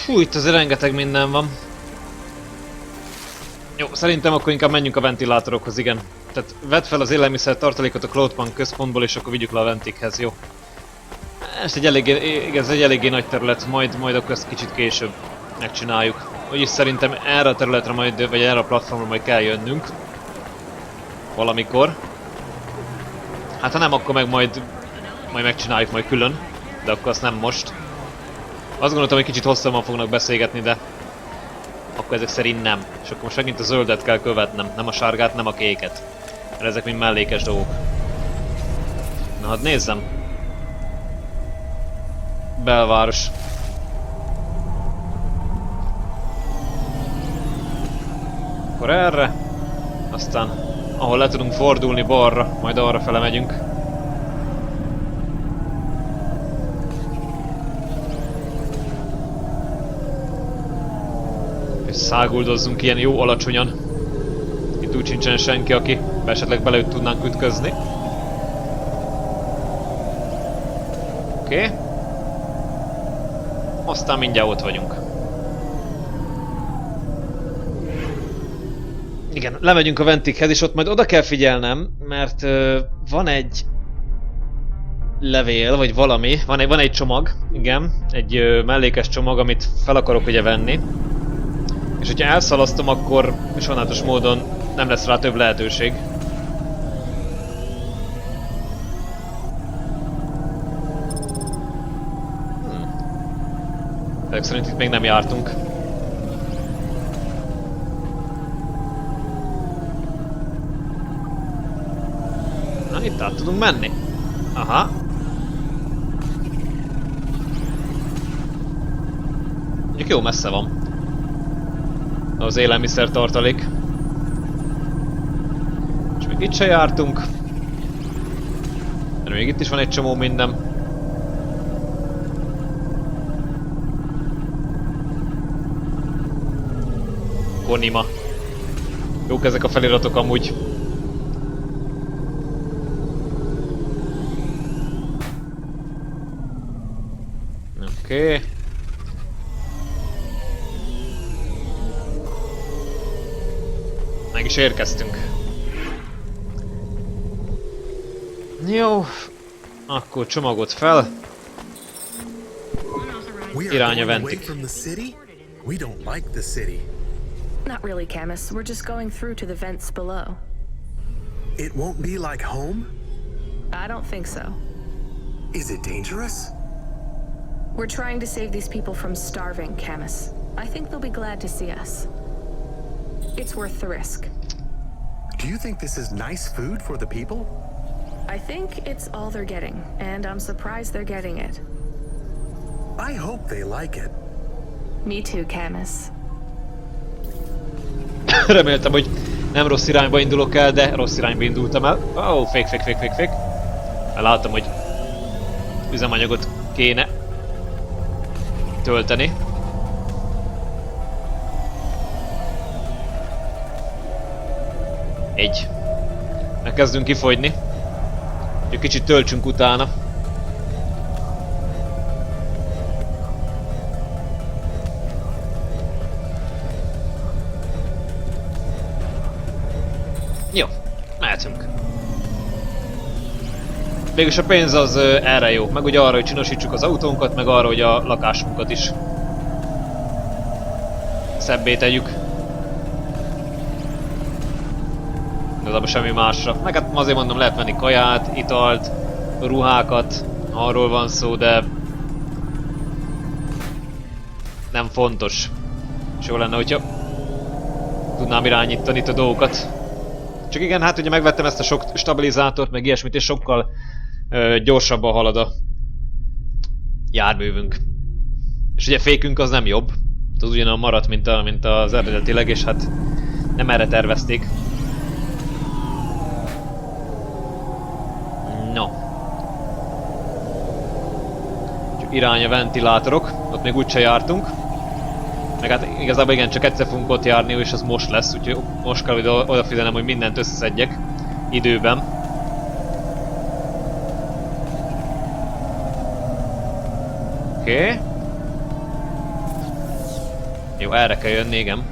Fú, itt azért rengeteg minden van. Jó, szerintem akkor inkább menjünk a ventilátorokhoz, igen. Tehát vedd fel az élelmiszer tartalékot a Cloudpunk központból, és akkor vigyük le a ventikhez, jó? Ez egy eléggé nagy terület, majd akkor ezt kicsit később megcsináljuk. Úgyis szerintem erre a területre majd, vagy erre a platformra majd kell jönnünk. Valamikor. Hát ha nem, akkor meg majd megcsináljuk majd külön. De akkor azt nem most. Azt gondoltam, hogy kicsit hosszabban fognak beszélgetni, de akkor ezek szerint nem. És akkor most megint a zöldet kell követnem, nem a sárgát, nem a kéket. Mert ezek mind mellékes dolgok. Na hát nézzem. Belváros. Akkor erre. Aztán ahol le tudunk fordulni balra, majd arra fele megyünk. És száguldozzunk ilyen jó alacsonyan. Itt úgy sincsen senki, aki esetleg belőtt tudnánk ütközni. Oké. Aztán mindjárt ott vagyunk. Igen, lemegyünk a ventikhez, és ott majd oda kell figyelnem, mert van egy levél, vagy valami, van egy csomag, igen, egy mellékes csomag, amit fel akarok ugye venni. És hogyha elszalasztom, akkor sajnálatos módon nem lesz rá több lehetőség. Ezek szerint itt még nem jártunk. Na, itt át tudunk menni. Aha. Mondjuk jó messze van az élelmiszer tartalék. És még itt se jártunk. De még itt is van egy csomó minden. Konima. Jók ezek a feliratok amúgy. Oké. Meg is érkeztünk. Jó. Akkor csomagot fel. Irány a ventik. We don't like the city. Not really, Camus. We're just going through to the vents below. It won't be like home? I don't think so. Is it dangerous? We're trying to save these people from starving, Camus. I think they'll be glad to see us. It's worth the risk. Do you think this is nice food for the people? I think it's all they're getting, and I'm surprised they're getting it. I hope they like it. Me too, Camus. Reméltem, hogy nem rossz irányba indulok el, de rossz irányba indultam el. Oh, fake. Láttam, hogy üzemanyagot kéne tölteni. Egy. Megkezdünk kifogyni. Egy kicsit töltsünk utána. Jó, mehetünk. Végülis a pénz az erre jó, meg ugye arra, hogy csinosítsuk az autónkat, meg arra, hogy a lakásunkat is szebbé tegyük. Igazából semmi másra. Meg hát azért mondom, lehet venni kaját, italt, ruhákat, arról van szó, de nem fontos. És jó lenne, hogyha tudnám irányítani itt a dolgokat. Csak igen, hát ugye megvettem ezt a sok stabilizátort, meg ilyesmit, és sokkal gyorsabban halad a járművünk. És ugye fékünk az nem jobb. Az ugyanolyan maradt, mint az eredetileg, és hát nem erre tervezték. No. Csak irány a ventilátorok, ott még úgyse jártunk. Meg hát igazából igen, csak egyszer fogunk ott járni, és az most lesz, úgyhogy most kell odafigyelnem, hogy mindent összeszedjek időben. Oké. Jó, erre kell jönni, igen.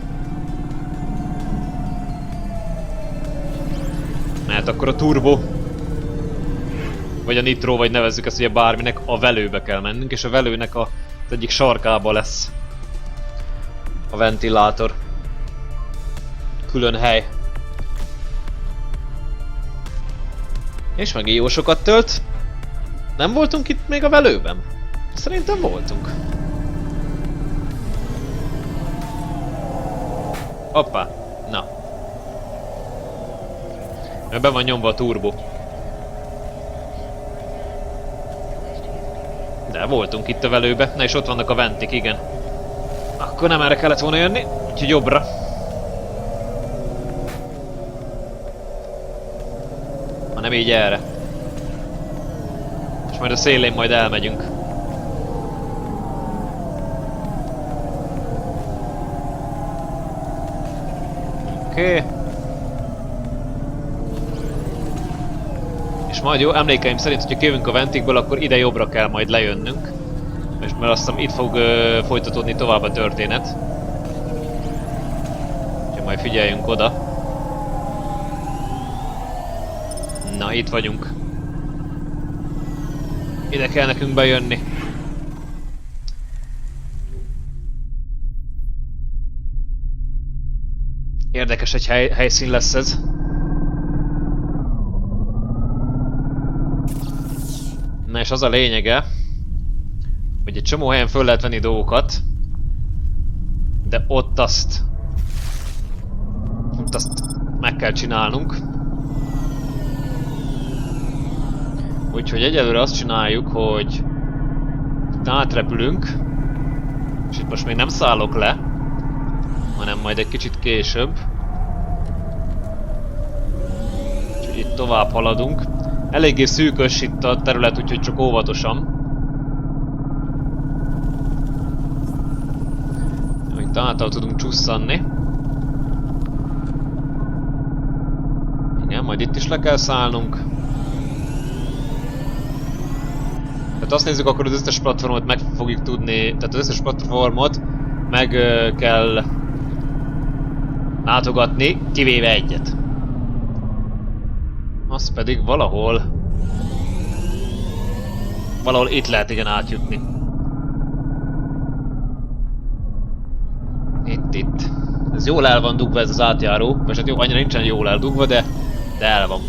Mert akkor a turbo, vagy a nitro, vagy nevezzük ezt ugye bárminek, a velőbe kell mennünk, és a velőnek az egyik sarkába lesz a ventilátor. Külön hely. És meg jó sokat tölt. Nem voltunk itt még a velőben? Szerintem voltunk. Hoppá, na. Mert be van nyomva a turbo. De voltunk itt a velőbe. Na és ott vannak a ventik, igen. Akkor nem erre kellett volna jönni, úgyhogy jobbra. Hanem így erre. És majd a szélén majd elmegyünk. Oké. És majd jó, emlékeim szerint, hogyha kijövünk a ventikből, akkor ide jobbra kell majd lejönnünk. És mert azt hiszem itt fog folytatódni tovább a történet. Úgyhogy majd figyeljünk oda. Na, itt vagyunk. Ide kell nekünk bejönni. Érdekes egy helyszín lesz ez. Na és az a lényege, hogy egy csomó helyen föl lehet venni dolgokat, de ott azt meg kell csinálnunk. Úgyhogy egyelőre azt csináljuk, hogy itt átrepülünk, és itt most még nem szállok le, hanem majd egy kicsit később. Úgyhogy itt tovább haladunk. Eléggé szűkös itt a terület, úgyhogy csak óvatosan. Itt által tudunk csusszanni. Igen, majd itt is le kell szállnunk. Tehát azt nézzük, akkor az összes platformot meg fogjuk tudni, tehát az összes platformot meg kell látogatni, kivéve egyet. Az pedig valahol itt lehet igen átjutni. Itt. Ez jól el van dugva ez az átjáró, vagy hát jó, annyira nincsen jól eldugva, de el van.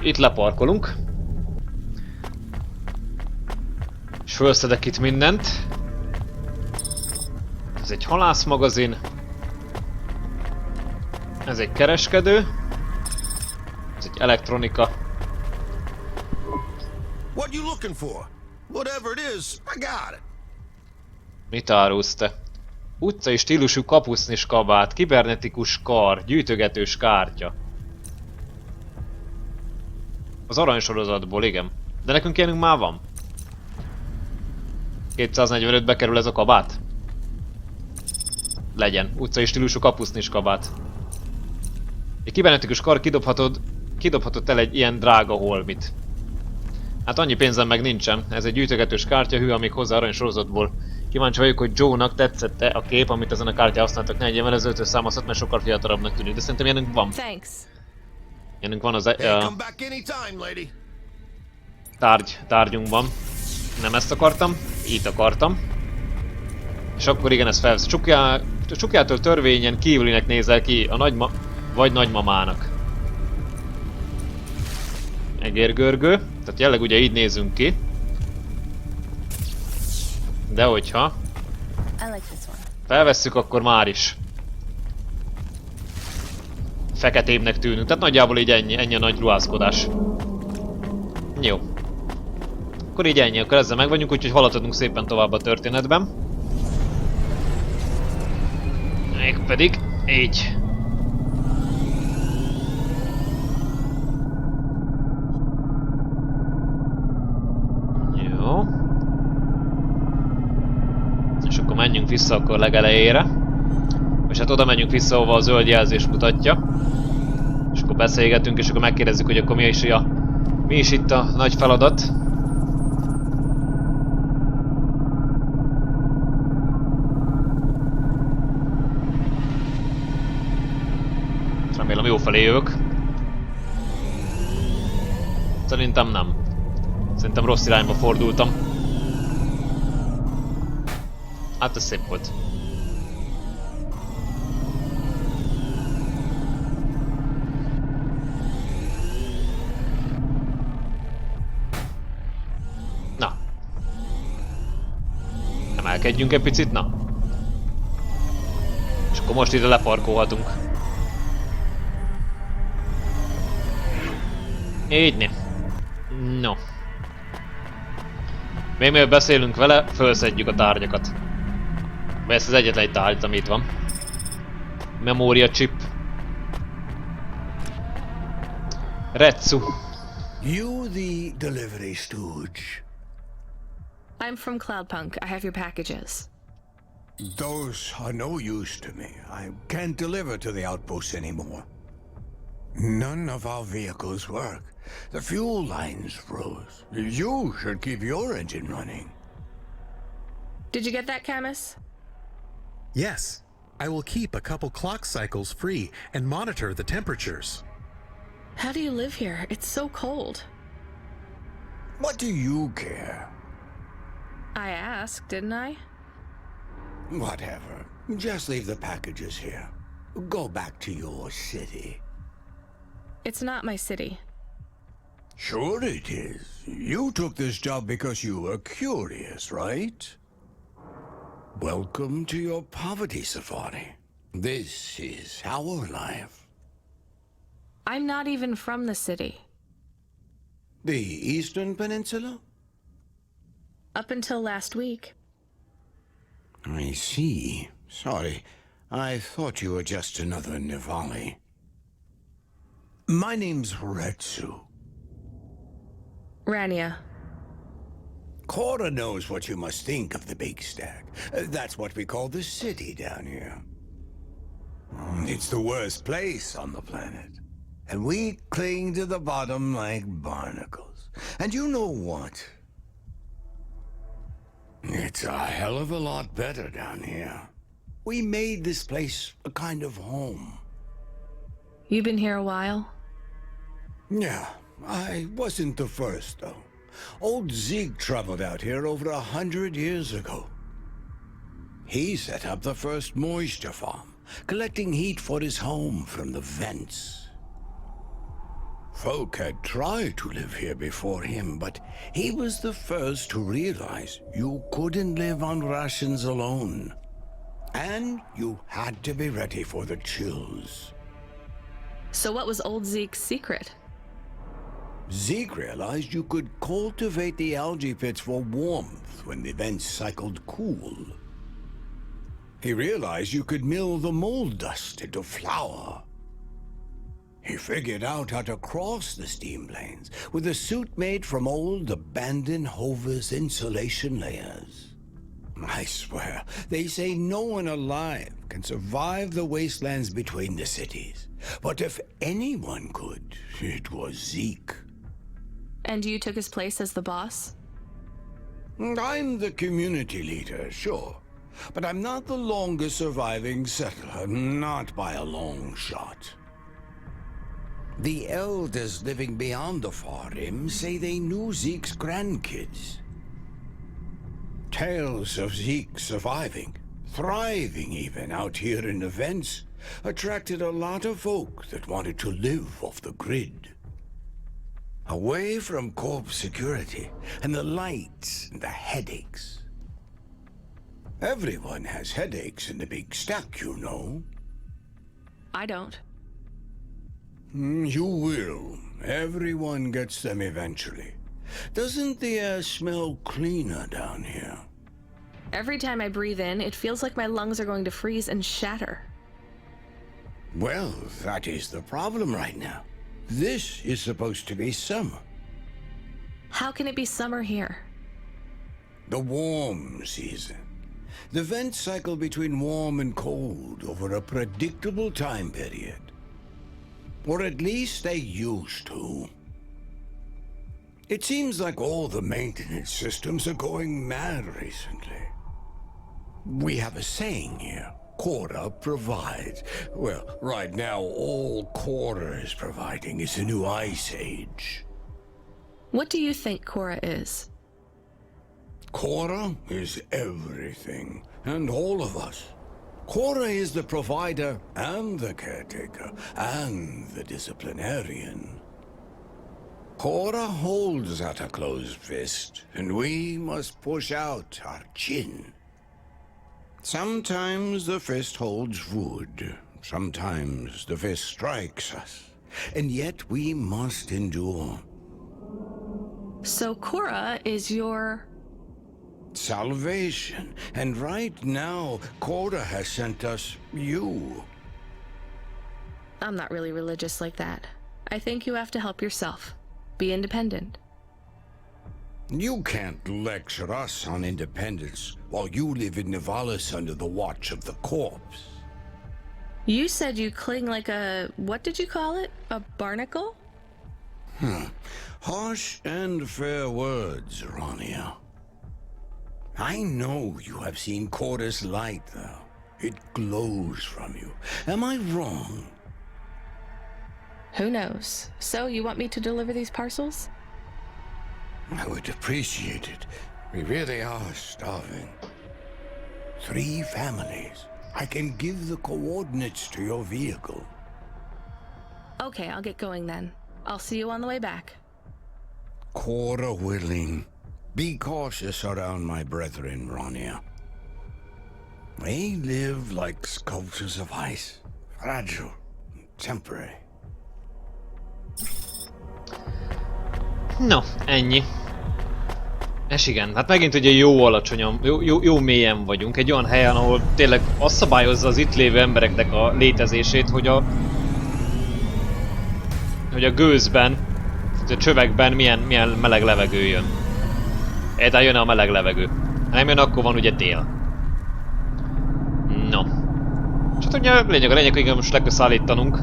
Itt leparkolunk. És fölszedek itt mindent. Ez egy halászmagazin. Ez egy kereskedő. Ez egy elektronika. What you looking for? Whatever it is, I got it. Mit árulsz te? Utcai stílusú kapusznis kabát, kibernetikus kar, gyűjtögetős kártya. Az aranysorozatból, igen. De nekünk ilyenünk már van. 245-be kerül ez a kabát? Legyen. Utcai stílusú kapusznis kabát. Egy kibernetikus kar kidobhatott el egy ilyen drága holmit. Hát annyi pénzem meg nincsen. Ez egy gyűjtögetős kártya, hű, amíg hozzá aranysorozatból. Kíváncsi vagyok, hogy Joe-nak tetszett-e a kép, amit ezen a kártyán használtak 4 évvel ezelőttől számozhat, mert sokkal fiatalabbnak tűnik. De szerintem ilyenünk van. Ilyenünk van az tárgyunkban. Nem ezt akartam, itt akartam. És akkor igen, ez felvesz. Csukjától törvényen kívülinek nézel ki a vagy nagymamának. Egérgörgő. Tehát jelleg ugye így nézünk ki. De hogyha felvesszük, akkor már is feketébbnek tűnünk. Tehát nagyjából így ennyi a nagy ruházkodás. Jó. Akkor így ennyi, akkor ezzel meg vagyunk, úgyhogy haladhatunk szépen tovább a történetben. Mégpedig így. Jó. És akkor menjünk vissza akkor legelejére. És hát oda menjünk vissza, ahova a zöld jelzés mutatja. És akkor beszélgetünk, és akkor megkérdezzük, hogy akkor mi is itt a nagy feladat. Remélem jó felé jövök. Szerintem nem. Szerintem rossz irányba fordultam. Hát ez szép volt. Na. Emelkedjünk egy picit, na. És akkor most ide leparkolhatunk. Így né. No. Még mielőtt beszélünk vele, felszedjük a tárgyakat. Vagy ezt az egyetlen egy tárgyat, ami itt van. Memória chip. Retsu. You the delivery stooge. I'm from Cloudpunk. I have your packages. Those are no use to me. I can't deliver to the outpost anymore. None of our vehicles work. The fuel lines froze. You should keep your engine running. Did you get that, Camus? Yes, I will keep a couple clock cycles free and monitor the temperatures. How do you live here? It's so cold. What do you care? I asked, didn't I? Whatever. Just leave the packages here. Go back to your city. It's not my city. Sure it is. You took this job because you were curious, right? Welcome to your poverty safari. This is our life. I'm not even from the city. The Eastern Peninsula? Up until last week. I see. Sorry. I thought you were just another Nivali. My name's Retsu. Rania. Cora knows what you must think of the big stack. That's what we call the city down here. It's the worst place on the planet. And we cling to the bottom like barnacles. And you know what? It's a hell of a lot better down here. We made this place a kind of home. You've been here a while? Yeah, I wasn't the first, though. Old Zeke traveled out here over 100 years ago. He set up the first moisture farm, collecting heat for his home from the vents. Folk had tried to live here before him, but he was the first to realize you couldn't live on rations alone. And you had to be ready for the chills. So what was old Zeke's secret? Zeke realized you could cultivate the algae pits for warmth when the vents cycled cool. He realized you could mill the mold dust into flour. He figured out how to cross the steam planes with a suit made from old abandoned Hover's insulation layers. I swear, they say no one alive can survive the wastelands between the cities. But if anyone could, it was Zeke. And you took his place as the boss? I'm the community leader, sure. But I'm not the longest surviving settler, not by a long shot. The elders living beyond the far rim say they knew Zeke's grandkids. Tales of Zeke surviving, thriving even out here in the vents, attracted a lot of folk that wanted to live off the grid. Away from corp security and the lights and the headaches. Everyone has headaches in the big stack, you know. I don't. You will. Everyone gets them eventually. Doesn't the air smell cleaner down here? Every time I breathe in, it feels like my lungs are going to freeze and shatter. Well, that is the problem right now. This is supposed to be summer. How can it be summer here? The warm season. The vents cycle between warm and cold over a predictable time period. Or at least they used to. It seems like all the maintenance systems are going mad recently. We have a saying here, Cora provides. Well, right now, all Cora is providing is a new ice age. What do you think Cora is? Cora is everything, and all of us. Cora is the provider, and the caretaker, and the disciplinarian. Cora holds out a closed fist, and we must push out our chin. Sometimes the fist holds wood, sometimes the fist strikes us, and yet we must endure. So Cora is your... Salvation. And right now, Cora has sent us you. I'm not really religious like that. I think you have to help yourself. Be independent. You can't lecture us on independence while you live in Nivalis under the watch of the corpse. You said you cling like a... what did you call it? A barnacle? Harsh and fair words, Rania. I know you have seen Cora's light, though. It glows from you. Am I wrong? Who knows? So, you want me to deliver these parcels? I would appreciate it. We really are starving. 3 families. I can give the coordinates to your vehicle. Okay, I'll get going then. I'll see you on the way back. Cora willing. Be cautious around my brethren, Rania. They live like sculptures of ice, fragile, and temporary. No, ennyi. És igen, hát megint ugye jó alacsonyan, jó mélyen vagyunk. Egy olyan helyen, ahol tényleg azt szabályozza az itt lévő embereknek a létezését, hogy a gőzben, a csövekben milyen meleg levegő jön. Egyáltalán jön a meleg levegő. Ha nem jön, akkor van ugye tél. No. És hát ugye a lényeg, hogy most le kell szállítanunk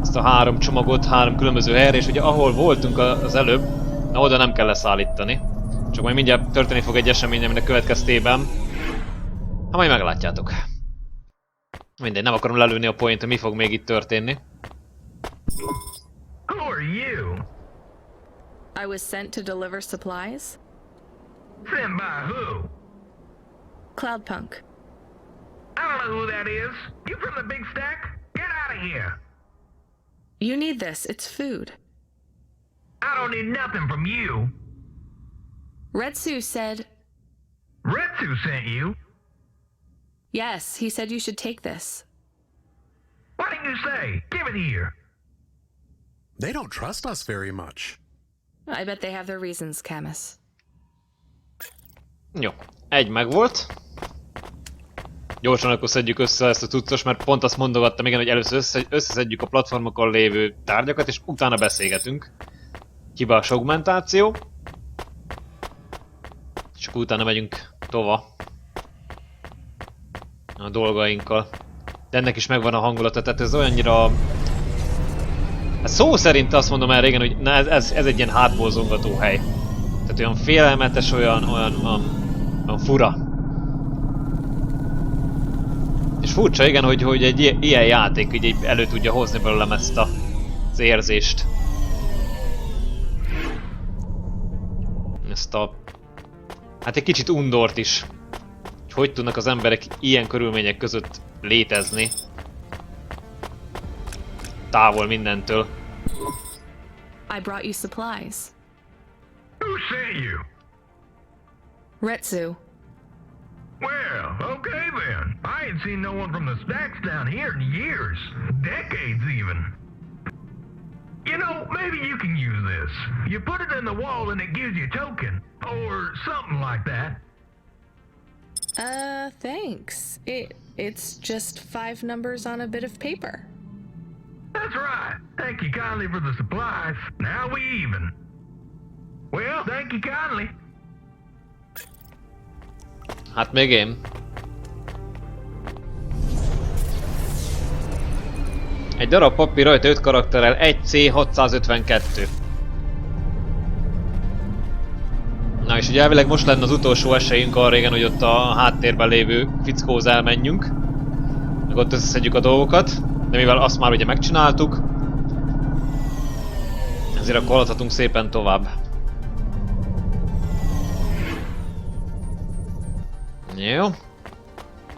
ezt a 3 csomagot 3 különböző helyre, és ugye ahol voltunk az előbb, na oda nem kell leszállítani. Csak majd mindjárt történni fog egy esemény, aminek következtében. Hát majd meglátjátok. Mindegy, nem akarom lelőni a point, hogy mi fog még itt történni. Who are you? I was sent to deliver supplies? Sent by who? Cloudpunk. I don't know who that is. You from the big stack? Get out of here. You need this. It's food. I don't need nothing from you. Retsu said... Retsu sent you? Yes, he said you should take this. What did you say? Give it here. They don't trust us very much. I bet they have their reasons, Camus. Jó, egy megvolt. Gyorsan akkor szedjük össze ezt a cuccos, mert pont azt mondogattam, igen, hogy először összeszedjük a platformokon lévő tárgyakat, és utána beszélgetünk. Hiba a segmentáció. És akkor utána megyünk tova a dolgainkkal. De ennek is megvan a hangulata, tehát ez olyannyira... Hát szó szerint azt mondom el régen, hogy na ez egy ilyen hátborzongató hely. Tehát olyan félelmetes, olyan fura. És furcsa, igen, hogy egy ilyen játék így elő tudja hozni belőlem ezt az érzést. Ezt a... Hát egy kicsit undort is. Hogy tudnak az emberek ilyen körülmények között létezni. Távol mindentől. I brought you supplies. Who sent you? Retsu. Well, okay then. I ain't seen no one from the stacks down here in years. Decades even. You know, maybe you can use this. You put it in the wall and it gives you a token. Or something like that. Thanks. It's just 5 numbers on a bit of paper. That's right. Thank you kindly for the supplies. Now we even. Well, thank you kindly. Hát még én. Egy darab papír, rajta 5 karakterrel, 1C652. Na és ugye elvileg most lenne az utolsó esélyünk arra régen, hogy ott a háttérben lévő fickóhoz elmenjünk. Akkor ott összeszedjük a dolgokat, de mivel azt már ugye megcsináltuk, ezért akkor haladhatunk szépen tovább. Jó.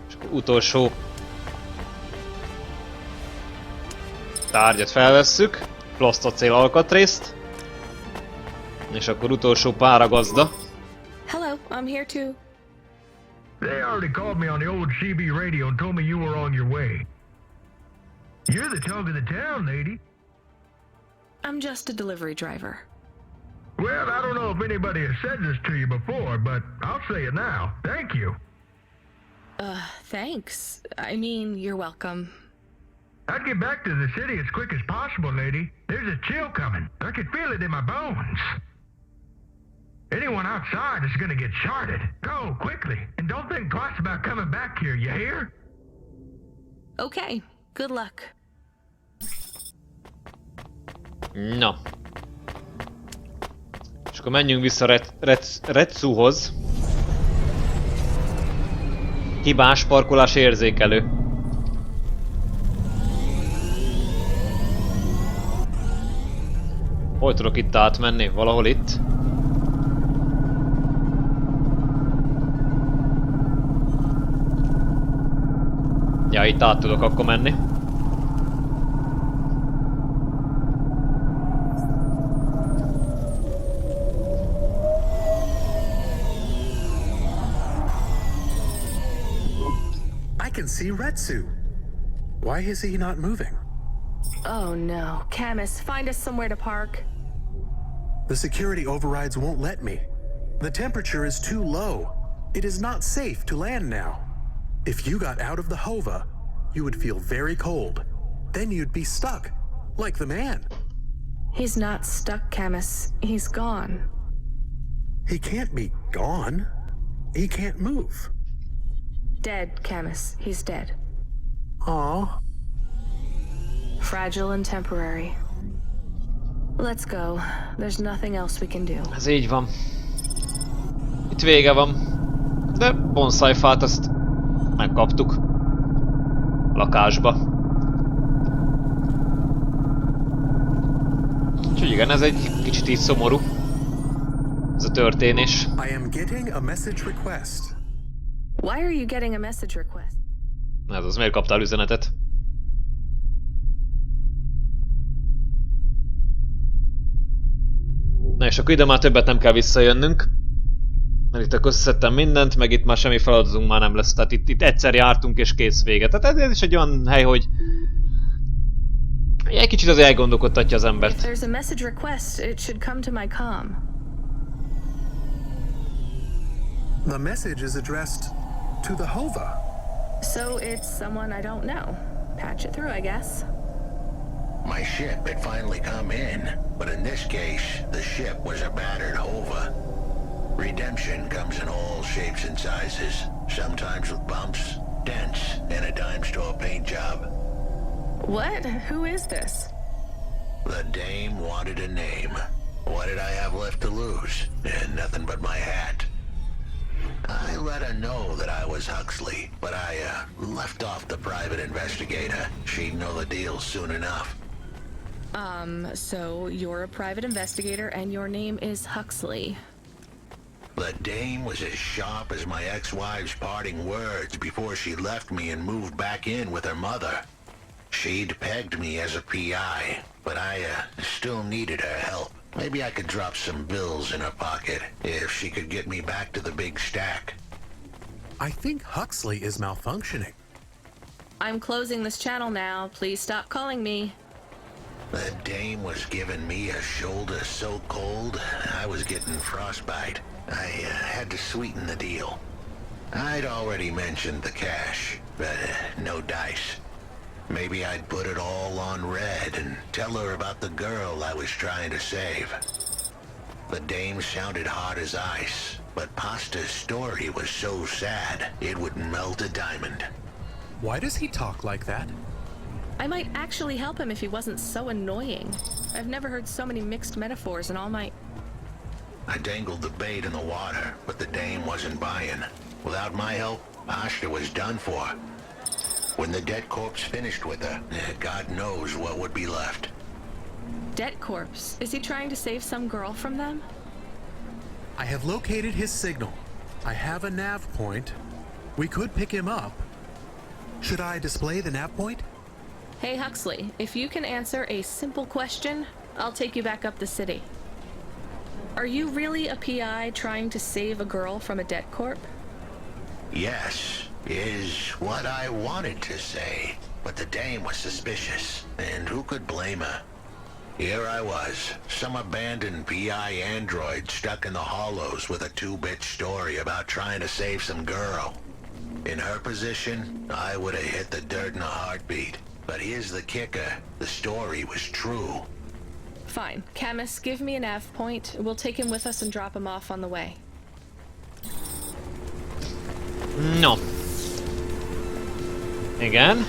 És akkor utolsó tárgyat felvesszük, plasztacél alkatrészt, és akkor utolsó páragazda. Hello, I'm here too. They already called me on the old CB radio and told me you were on your way. You're the talk of the town, lady. I'm just a delivery driver. Well, I don't know if anybody has said this to you before, but I'll say it now. Thank you. Thanks. I mean, you're welcome. I'd get back to the city as quick as possible, lady. There's a chill coming. I can feel it in my bones. Anyone outside is gonna get charted. Go, quickly. And don't think twice about coming back here, you hear? Okay, good luck. Na. És akkor menjünk vissza Retsuhoz. Hibás parkolás érzékelő. Hol tudok itt átmenni? Valahol itt? Ja, itt át tudok akkor menni. I can see Retsu. Why is he not moving? Oh no. Camus, find us somewhere to park. The security overrides won't let me. The temperature is too low. It is not safe to land now. If you got out of the Hova, you would feel very cold. Then you'd be stuck, like the man. He's not stuck, Camus. He's gone. He can't be gone. He can't move. Dead, Camus. He's dead. Aw. Fragile and temporary. Let's go. There's nothing else we can do. Ez így van. Itt vége van. De bonszájfát azt megkaptuk. A lakásba. Úgyhogy igen, ez egy kicsit így szomorú. Ez a történés. I am getting a message request. Why are you getting a message request? Ez az, miért kaptál üzenetet? Na és akkor ide már többet nem kell visszajönnünk. Mert itt összeszedtem mindent, meg itt már semmi feladatunk már nem lesz. Tehát itt egyszer jártunk és kész vége. Tehát ez is egy olyan hely, hogy egy kicsit az elgondolkodtatja az If embert. there's a message request, it should come to my comm. The message is addressed to the Hova. So it's someone I don't know. Patch it through, I guess. My ship had finally come in, but in this case, the ship was a battered Hova. Redemption comes in all shapes and sizes, sometimes with bumps, dents, and a dime store paint job. What? Who is this? The dame wanted a name. What did I have left to lose? Nothing but my hat. I let her know that I was Huxley, but I left off the private investigator. She'd know the deal soon enough. So you're a private investigator and your name is Huxley. The dame was as sharp as my ex-wife's parting words before she left me and moved back in with her mother. She'd pegged me as a PI, but I still needed her help. Maybe I could drop some bills in her pocket if she could get me back to the big stack. I think Huxley is malfunctioning. I'm closing this channel now. Please stop calling me. The dame was giving me a shoulder so cold, I was getting frostbite. I had to sweeten the deal. I'd already mentioned the cash, but no dice. Maybe I'd put it all on red and tell her about the girl I was trying to save. The dame sounded hard as ice, but Pasta's story was so sad it would melt a diamond. Why does he talk like that? I might actually help him if he wasn't so annoying. I've never heard so many mixed metaphors in all my... I dangled the bait in the water, but the dame wasn't buying. Without my help, Pasta was done for. When the dead corpse finished with her, God knows what would be left. Dead corpse. Is he trying to save some girl from them? I have located his signal. I have a nav point. We could pick him up. Should I display the nav point? Hey Huxley, if you can answer a simple question, I'll take you back up the city. Are you really a PI trying to save a girl from a dead corp? Yes, is what I wanted to say. But the dame was suspicious, and who could blame her? Here I was, some abandoned PI android stuck in the hollows with a 2-bit story about trying to save some girl. In her position, I would have hit the dirt in a heartbeat. But here's the kicker, the story was true. Fine. Camus, give me a nav point. We'll take him with us and drop him off on the way. No. Igen.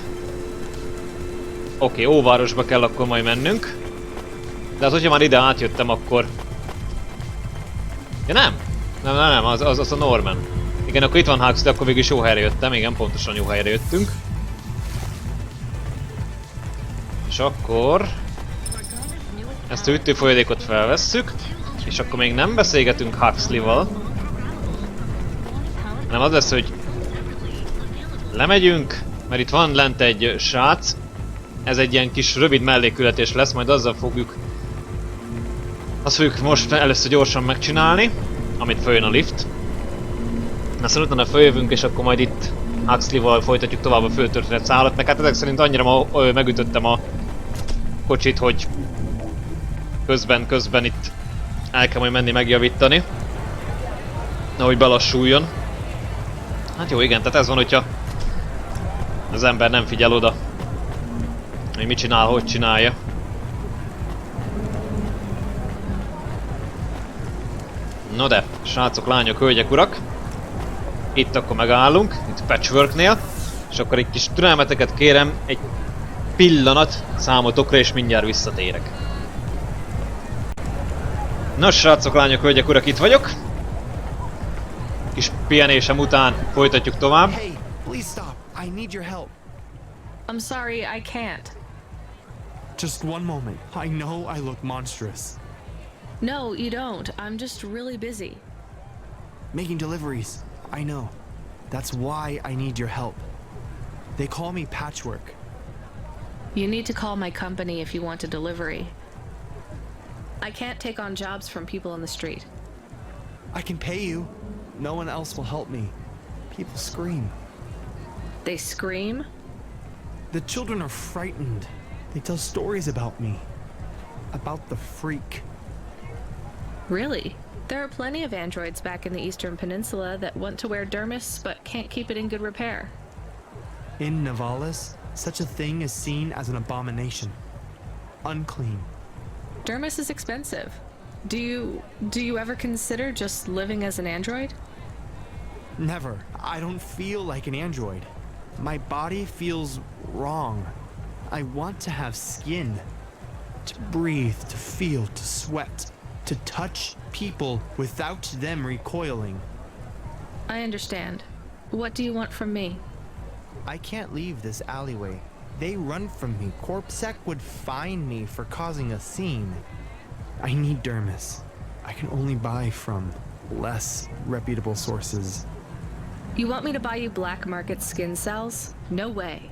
Oké, óvárosba kell akkor majd mennünk. De hát, hogyha már ide átjöttem, akkor... Ja nem? Nem, az a Norman. Igen, akkor itt van Huxley, akkor végül is jó helyre jöttem. Igen, pontosan jó helyre jöttünk. És akkor... ezt a ütőfolyadékot felvesszük. És akkor még nem beszélgetünk Huxley-val. Hanem az lesz, hogy... lemegyünk, mert itt van lent egy srác. Ez egy ilyen kis rövid mellékületés lesz, majd azzal fogjuk... azt fogjuk most először gyorsan megcsinálni, amit följön a lift. Aztán utána följövünk, és akkor majd itt Huxley-val folytatjuk tovább a főtörténet szállat. Meg hát ezek szerint annyira megütöttem a kocsit, hogy közben itt el kell majd menni megjavítani. Ahogy belassuljon. Hát jó, igen, tehát ez van, hogyha az ember nem figyel oda, hogy mit csinál, hogy csinálja. No de, srácok, lányok, hölgyek, urak. Itt akkor megállunk, itt Patchworknél. És akkor egy kis türelmeteket kérem, egy pillanat számotokra, és mindjárt visszatérek. Nos, srácok, lányok, hölgyek, urak, itt vagyok. Kis pihenésem után folytatjuk tovább. Hey, please stop. I need your help. I'm sorry, I can't. Just one moment. I know I look monstrous. No, you don't. I'm just really busy. Making deliveries. I know. That's why I need your help. They call me Patchwork. You need to call my company if you want a delivery. I can't take on jobs from people on the street. I can pay you. No one else will help me. People scream. They scream? The children are frightened. They tell stories about me. About the freak. Really? There are plenty of androids back in the Eastern Peninsula that want to wear dermis but can't keep it in good repair. In Navalis, such a thing is seen as an abomination. Unclean. Dermis is expensive. Do you ever consider just living as an android? Never. I don't feel like an android. My body feels wrong. I want to have skin. To breathe, to feel, to sweat. To touch people without them recoiling. I understand. What do you want from me? I can't leave this alleyway. They run from me. Corpsec would fine me for causing a scene. I need dermis. I can only buy from less reputable sources. You want me to buy you black market skin cells? No way.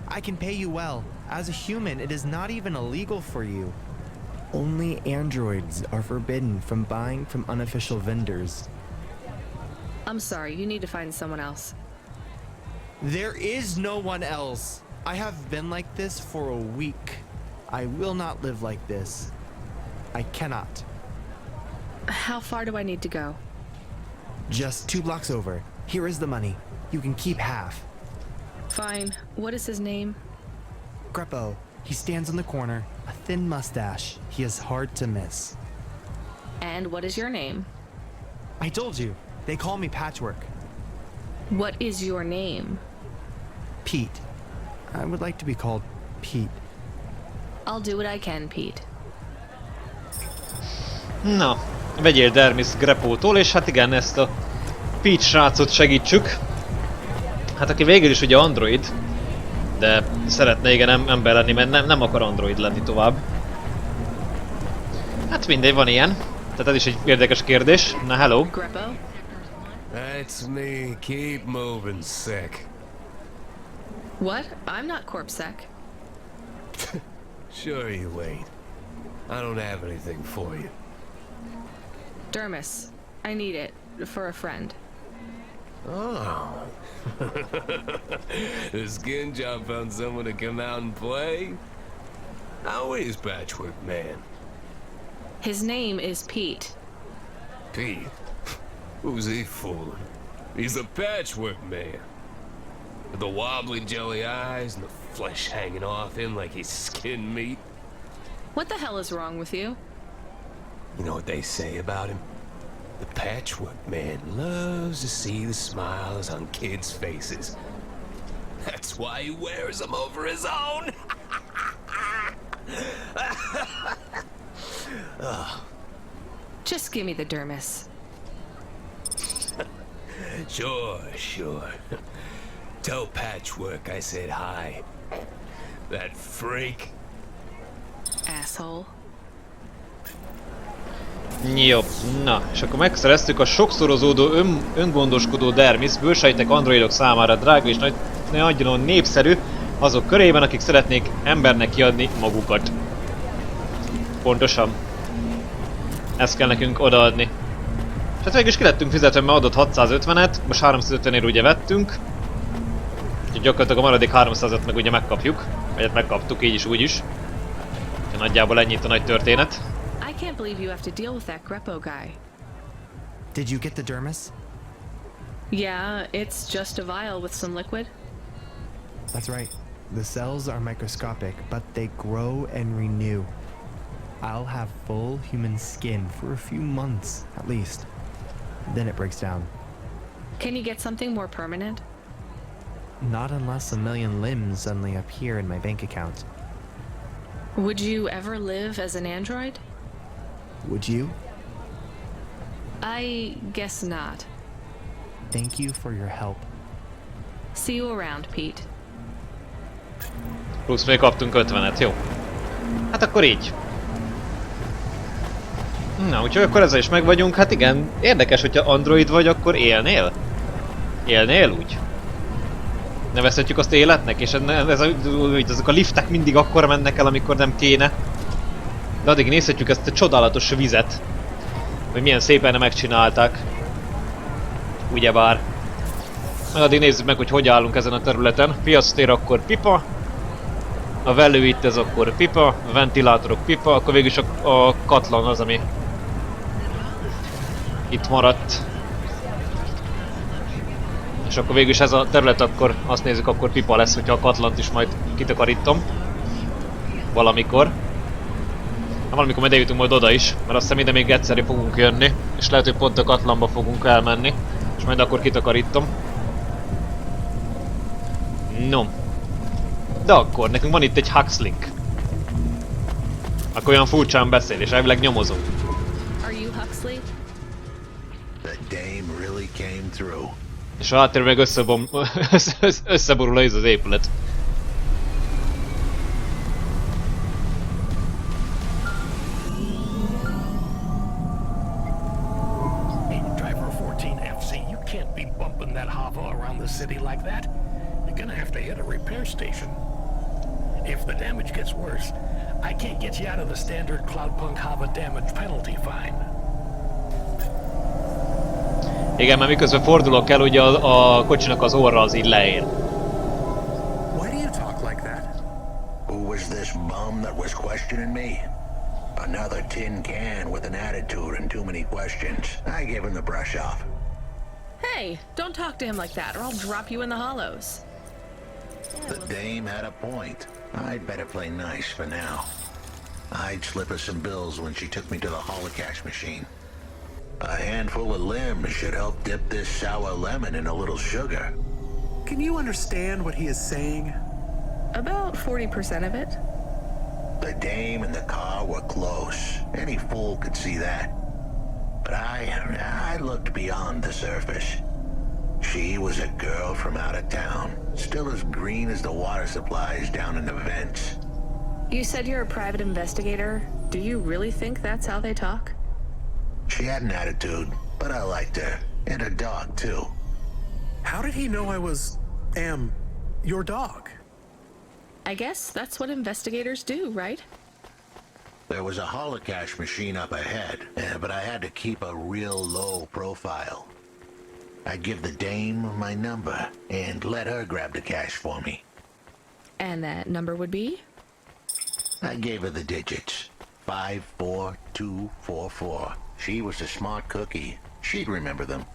I can pay you well. As a human, it is not even illegal for you. Only androids are forbidden from buying from unofficial vendors. I'm sorry, you need to find someone else. There is no one else. I have been like this for a week. I will not live like this. I cannot. How far do I need to go? Just 2 blocks over. Here is the money. You can keep half. Fine. What is his name? Greppo. He stands on the corner. A thin mustache. He is hard to miss. And what is your name? I told you. They call me Patchwork. What is your name? Pete. I would like to be called Pete. I'll do what I can, Pete. Na, vegyél dermis Greppótól, és hát igen, ezt a Pete srácot segítsük. Hát aki végül is ugye android, De szeretne igen ember lenni, mert nem akar android lenni tovább. Hát mindegy, van ilyen. Tehát ez is egy érdekes kérdés. Na hello. Greppo? That's me. Keep moving, sick. What? I'm not corpsec. Sure you ain't. I don't have anything for you. Dermis. I need it. For a friend. Oh. The skin job found someone to come out and play? How is Patchwork Man? His name is Pete. Pete? Who's he fooling? He's a Patchwork Man. With the wobbly jelly eyes and the flesh hanging off him like he's skin meat. What the hell is wrong with you? You know what they say about him? The Patchwork Man loves to see the smiles on kids' faces. That's why he wears them over his own. Just give me the dermis. Sure. Tell Patchwork I said hi. That freak. Asshole. Jó, na, és akkor megszereztük a sokszorozódó öngondoskodó dermis, bőrsejtek androidok számára drága és nagyon népszerű azok körében, akik szeretnék embernek kiadni magukat. Pontosan. Ezt kell nekünk odaadni. És hát végül is ki lettünk fizetve, mert adott 650-et, most 350-ért ugye vettünk. Úgyhogy gyakorlatilag a maradék 300-et meg ugye megkapjuk. Vagy megkaptuk így is úgy is. Úgyhogy nagyjából ennyit a nagy történet. I can't believe you have to deal with that Greppo guy. Did you get the dermis? Yeah, it's just a vial with some liquid. That's right. The cells are microscopic, but they grow and renew. I'll have full human skin for a few months, at least. Then it breaks down. Can you get something more permanent? Not unless a million limbs suddenly appear in my bank account. Would you ever live as an android? Would you? I guess not. Thank you for your help. See you around, Pete. Plusz még kaptunk 50-et, jó. Hát akkor így. Na, úgyhogy akkor ezzel is megvagyunk. Hát igen, érdekes, hogyha android vagy, akkor élnél? Élnél úgy? Nevezhetjük azt életnek, és ezek a liftek mindig akkor mennek el, amikor nem kéne. De addig nézhetjük ezt a csodálatos vizet, hogy milyen szépen megcsinálták. Ugyebár. Addig nézzük meg, hogy állunk ezen a területen. Piactér akkor pipa. A velő itt ez akkor pipa. A ventilátorok pipa. Akkor végülis a katlan az, ami itt maradt. És akkor végülis ez a terület akkor azt nézzük, akkor pipa lesz, hogyha a katlant is majd kitakarítom. Valamikor. Na, valamikor majd eljutunk majd oda is, mert azt hiszem ide még egyszerre fogunk jönni. És lehet, hogy pont a katlanba fogunk elmenni. És majd akkor kitakarítom. No. De akkor, nekünk van itt egy Huxley. Akkor olyan furcsán beszél, és elvileg nyomozó. Are you Huxley? The dame really came through. És a háttérben meg összeborul az épület. Driver 14FC, you can't be bumping that hover around the city like that. You're gonna have to hit a repair station. If the damage gets worse, I can't get you out of the standard Cloudpunk hover damage penalty fine. Igen, mert miközben fordulok el, ugye a kocsinak az orra az így leér. Why do you talk like that? Who was this bum that was questioning me? Another tin can with an attitude and too many questions. I gave him the brush off. Hey, don't talk to him like that or I'll drop you in the hollows. The dame had a point. I'd better play nice for now. I'd slip her some bills when she took me to the holocaust machine. A handful of limbs should help dip this sour lemon in a little sugar. Can you understand what he is saying? About 40% of it. The dame and the car were close. Any fool could see that. But I looked beyond the surface. She was a girl from out of town, still as green as the water supplies down in the vents. You said you're a private investigator. Do you really think that's how they talk? She had an attitude, but I liked her. And her dog, too. How did he know I am your dog? I guess that's what investigators do, right? There was a holocash machine up ahead, but I had to keep a real low profile. I'd give the dame my number and let her grab the cash for me. And that number would be? I gave her the digits. 54244. She was a smart cookie. She'd remember them.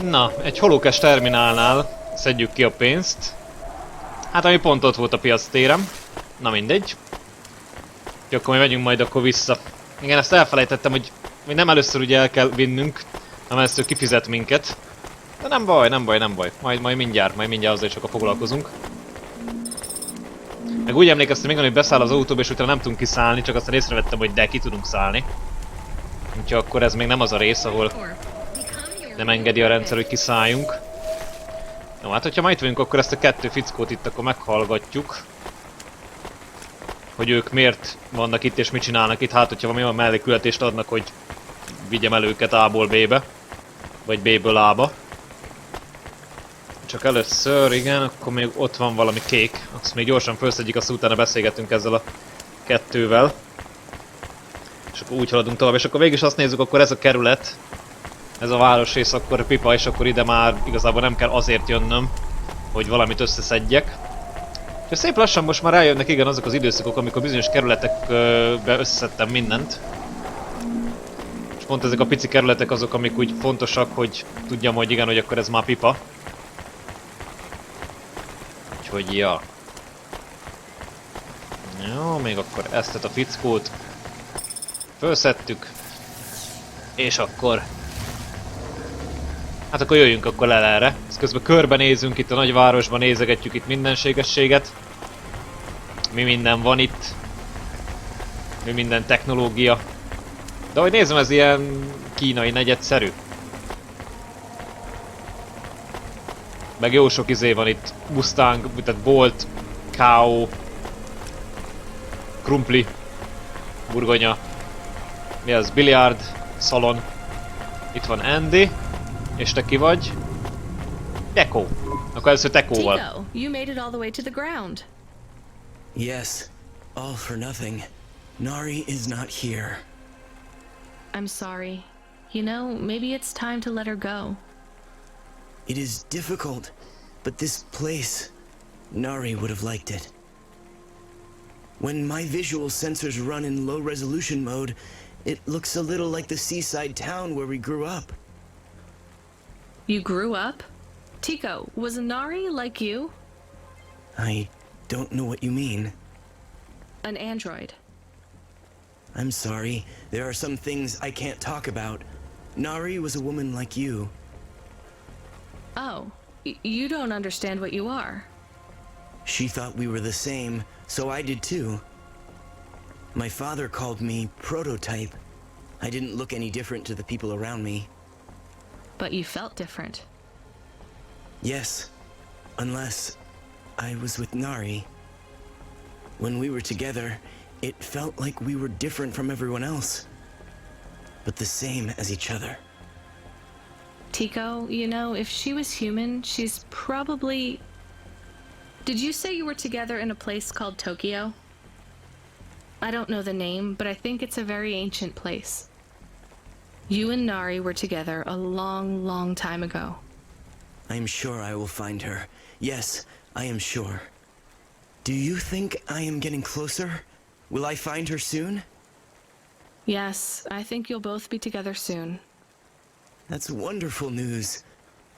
Na, egy holókás terminálnál szedjük ki a pénzt. Hát ami pont ott volt a piac téren. Na mindegy. Úgyhogy akkor mi megyünk majd akkor vissza. Igen, ezt elfelejtettem, hogy nem először ugye el kell vinnünk, hanem először kifizet minket. De nem baj, nem baj, nem baj. Majd mindjárt azzal is akkor foglalkozunk. Meg úgy emlékeztem még, hogy beszáll az autóba és utána nem tudunk kiszállni, csak aztán észrevettem, hogy de ki tudunk szállni. Úgyhogy akkor ez még nem az a rész, ahol nem engedi a rendszer, hogy kiszálljunk. Jó, hát hogyha ma itt vagyunk, akkor ezt a kettő fickót itt akkor meghallgatjuk. Hogy ők miért vannak itt és mit csinálnak itt, hát hogyha valami olyan mellékületést adnak, hogy vigyem el őket A-ból B-be. Vagy B-ből A-ba. Csak először, igen, akkor még ott van valami kék. Azt még gyorsan felszedjük, azt utána beszélgetünk ezzel a kettővel. És akkor úgy haladunk tovább, és akkor végig is azt nézzük, akkor ez a kerület. Ez a városrész, akkor pipa, és akkor ide már igazából nem kell azért jönnöm, hogy valamit összeszedjek. És szép lassan most már rájönnek, igen, azok az időszakok, amikor bizonyos kerületekbe összeszedtem mindent. És pont ezek a pici kerületek azok, amik úgy fontosak, hogy tudjam, hogy igen, hogy akkor ez már pipa. Úgyhogy ja. Jó, még akkor ezt a fickót fölszedtük. És akkor... Hát akkor jöjjünk akkor le erre. Ezt közben körbenézünk itt a nagyvárosban, nézegetjük itt mindenségességet. Mi minden van itt. Mi minden technológia. De ahogy nézem, ez ilyen kínai negyedszerű. Meg jó sok izé van itt. Mustang, tehát bolt, K.O. Krumpli, burgonya. Mi az? Biliárd, szalon. Itt van Andy. És te ki vagy? Teko. Akkor először Tekóval. Tico, you made it all the way to the ground. Yes, all for nothing. Nari is not here. I'm sorry. You know, maybe it's time to let her go. It is difficult, but this place, Nari would have liked it. When my visual sensors run in low resolution mode, it looks a little like the seaside town where we grew up. You grew up? Tico, was Nari like you? I don't know what you mean. An android. I'm sorry, there are some things I can't talk about. Nari was a woman like you. Oh, you don't understand what you are. She thought we were the same, so I did too. My father called me prototype. I didn't look any different to the people around me. But you felt different. Yes, unless I was with Nari. When we were together, it felt like we were different from everyone else, but the same as each other. Tico, you know, if she was human, she's probably... Did you say you were together in a place called Tokyo? I don't know the name, but I think it's a very ancient place. You and Nari were together a long, long time ago. I'm sure I will find her. Yes, I am sure. Do you think I am getting closer? Will I find her soon? Yes, I think you'll both be together soon. That's wonderful news.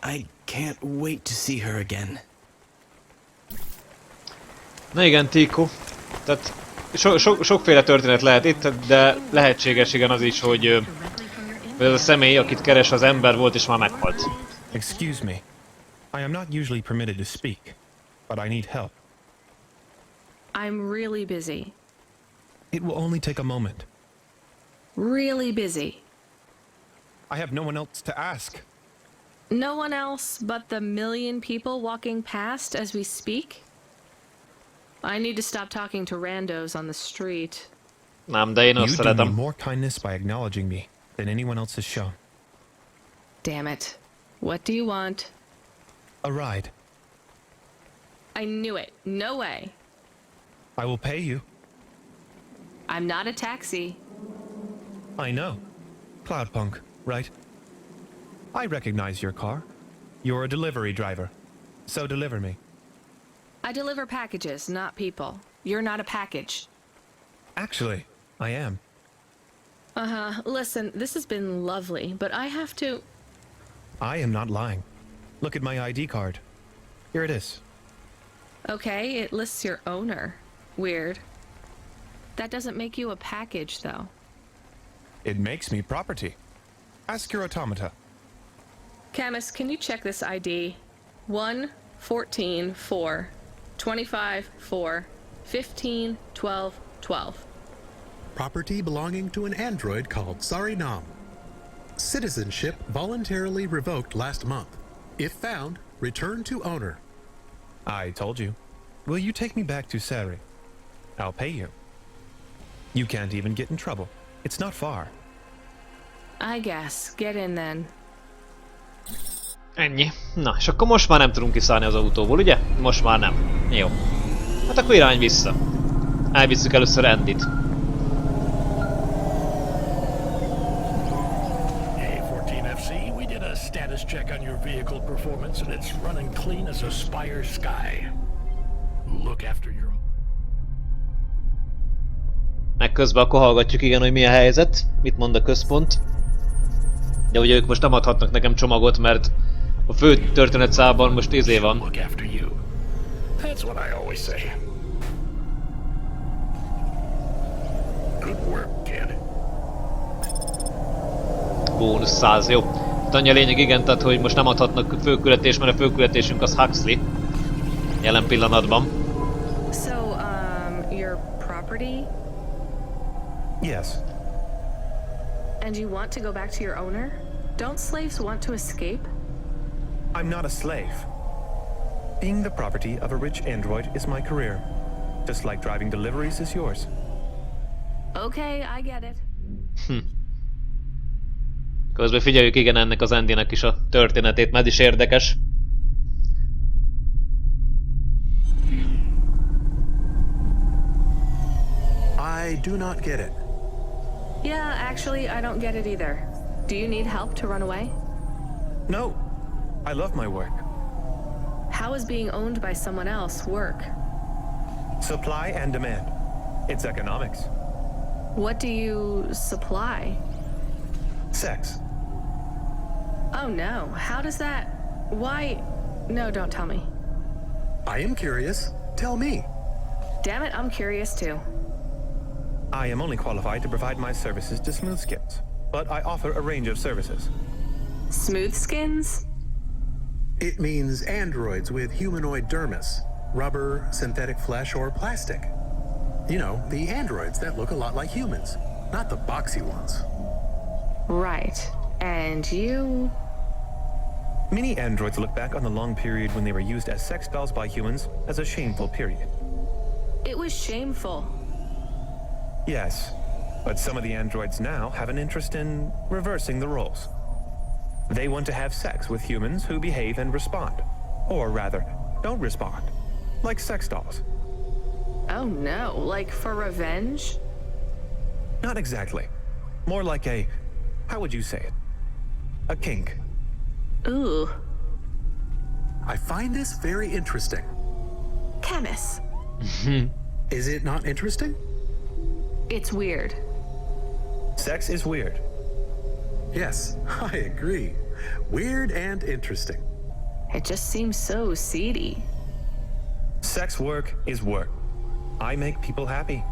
I can't wait to see her again. Na igen, Tico. Tehát sokféle történet lehet itt, de lehetséges igen az is, hogy ez a személy, akit keres, az ember volt és már meghalt. Excuse me. I am not usually permitted to speak, but I need help. I'm really busy. It will only take a moment. Really busy. I have no one else to ask. No one else but the million people walking past as we speak? I need to stop talking to randos on the street. Nem, de én You azt do me szeretem. more kindness by acknowledging me than anyone else has shown. Damn it. What do you want? A ride. I knew it. No way. I will pay you. I'm not a taxi. I know. Cloudpunk, right? I recognize your car. You're a delivery driver. So deliver me. I deliver packages, not people. You're not a package. Actually, I am. Uh-huh. Listen, this has been lovely, but I have to... I am not lying. Look at my ID card. Here it is. Okay, it lists your owner. Weird. That doesn't make you a package, though. It makes me property. Ask your automata. Camus, can you check this ID? 1, 14, 4, 25, 4, 15, 12, 12. Property belonging to an android called Sarinam. Citizenship voluntarily revoked last month. If found, return to owner. I told you. Will you take me back to Sari? I'll pay you. You can't even get in trouble. It's not far. I guess. Get in then. Ennyi. Na, és akkor most már nem tudunk kiszállni az autóból, ugye? Most már nem. Jó. Hát akkor irány vissza. Elvisszük először Andyt. Hey, 14FC, we did a status check on your vehicle performance and it's running clean as a Spire sky. Look after your... Meg közben akkor hallgatjuk, igen, hogy mi a helyzet, mit mond a központ. De ugye ők most nem adhatnak nekem csomagot, mert a fő történetszálban most 10 év van. Look after you. That's what I always say. Good work, kid. Bónusz 100, jó. Tehát annyi a lényeg, igen, tehát hogy most nem adhatnak főkületést, mert a főkületésünk az Huxley. Jelen pillanatban. So, your property? Yes. And you want to go back to your owner? Don't slaves want to escape? I'm not a slave. Being the property of a rich android is my career. Just like driving deliveries is yours. Okay, I get it. Közben figyeljük, igen, ennek az Andynek is a történetét, mert ez is érdekes. I do not get it. Yeah, actually, I don't get it either. Do you need help to run away? No. I love my work. How is being owned by someone else work? Supply and demand. It's economics. What do you supply? Sex. Oh no, how does that... Why... No, don't tell me. I am curious. Tell me. Damn it, I'm curious too. I am only qualified to provide my services to smooth skins, but I offer a range of services. Smooth skins? It means androids with humanoid dermis, rubber, synthetic flesh, or plastic. You know, the androids that look a lot like humans, not the boxy ones. Right. And you... Many androids look back on the long period when they were used as sex dolls by humans as a shameful period. It was shameful. Yes, but some of the androids now have an interest in reversing the roles. They want to have sex with humans who behave and respond. Or rather, don't respond. Like sex dolls. Oh no, like for revenge? Not exactly. More like a... how would you say it? A kink. Ooh. I find this very interesting. Camus. Is it not interesting? It's weird. Sex is weird. Yes, I agree. Weird and interesting. It just seems so seedy. Sex work is work. I make people happy.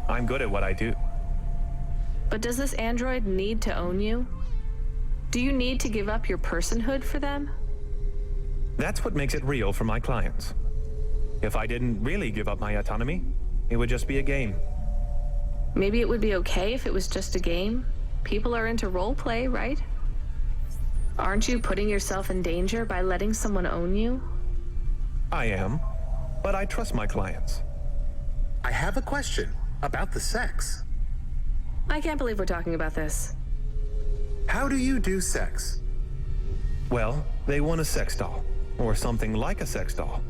I'm good at what I do. But does this android need to own you? Do you need to give up your personhood for them? That's what makes it real for my clients. If I didn't really give up my autonomy, it would just be a game. Maybe it would be okay if it was just a game. People are into roleplay, right? Aren't you putting yourself in danger by letting someone own you? I am, but I trust my clients. I have a question about the sex. I can't believe we're talking about this. How do you do sex? Well, they want a sex doll, or something like a sex doll.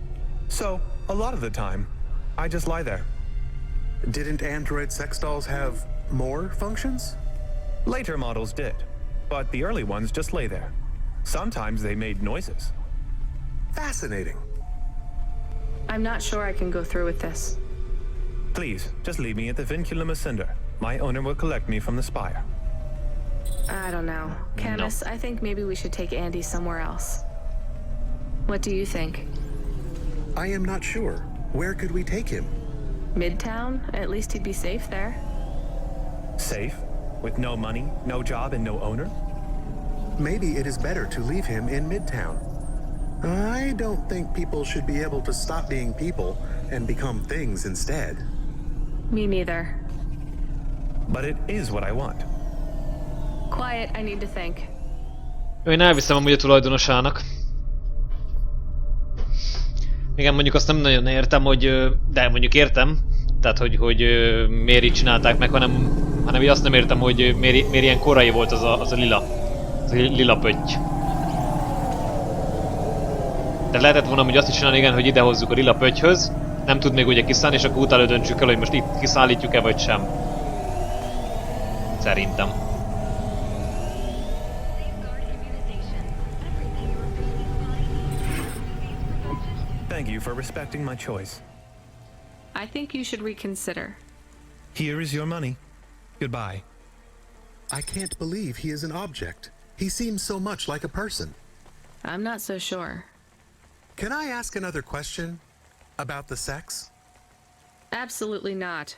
So, a lot of the time, I just lie there. Didn't android sex dolls have more functions? Later models did, but the early ones just lay there. Sometimes they made noises. Fascinating. I'm not sure I can go through with this. Please, just leave me at the Vinculum Ascender. My owner will collect me from the spire. I don't know. Camus, I think maybe we should take Andy somewhere else. What do you think? I am not sure. Where could we take him? Midtown? At least he'd be safe there. Safe? With no money, no job, and no owner? Maybe it is better to leave him in Midtown. I don't think people should be able to stop being people and become things instead. Me neither. But it is what I want. Quiet, I need to think. Én elviszem amúgy a tulajdonosának. Igen, mondjuk azt nem nagyon értem, hogy... De mondjuk értem. Tehát, hogy miért így csinálták meg, hanem így azt nem értem, hogy miért ilyen korai volt az a lila. Az a lila pötty. De lehetett volna hogy azt is csinálni, igen, hogy idehozzuk a lila pöttyhöz. Nem tud még ugye kiszállni, és akkor utána döntsük el, hogy most itt kiszállítjuk-e vagy sem. Szerintem. Thank you for respecting my choice. I think you should reconsider. Here is your money. Goodbye. I can't believe he is an object. He seems so much like a person. I'm not so sure. Can I ask another question about the sex? Absolutely not.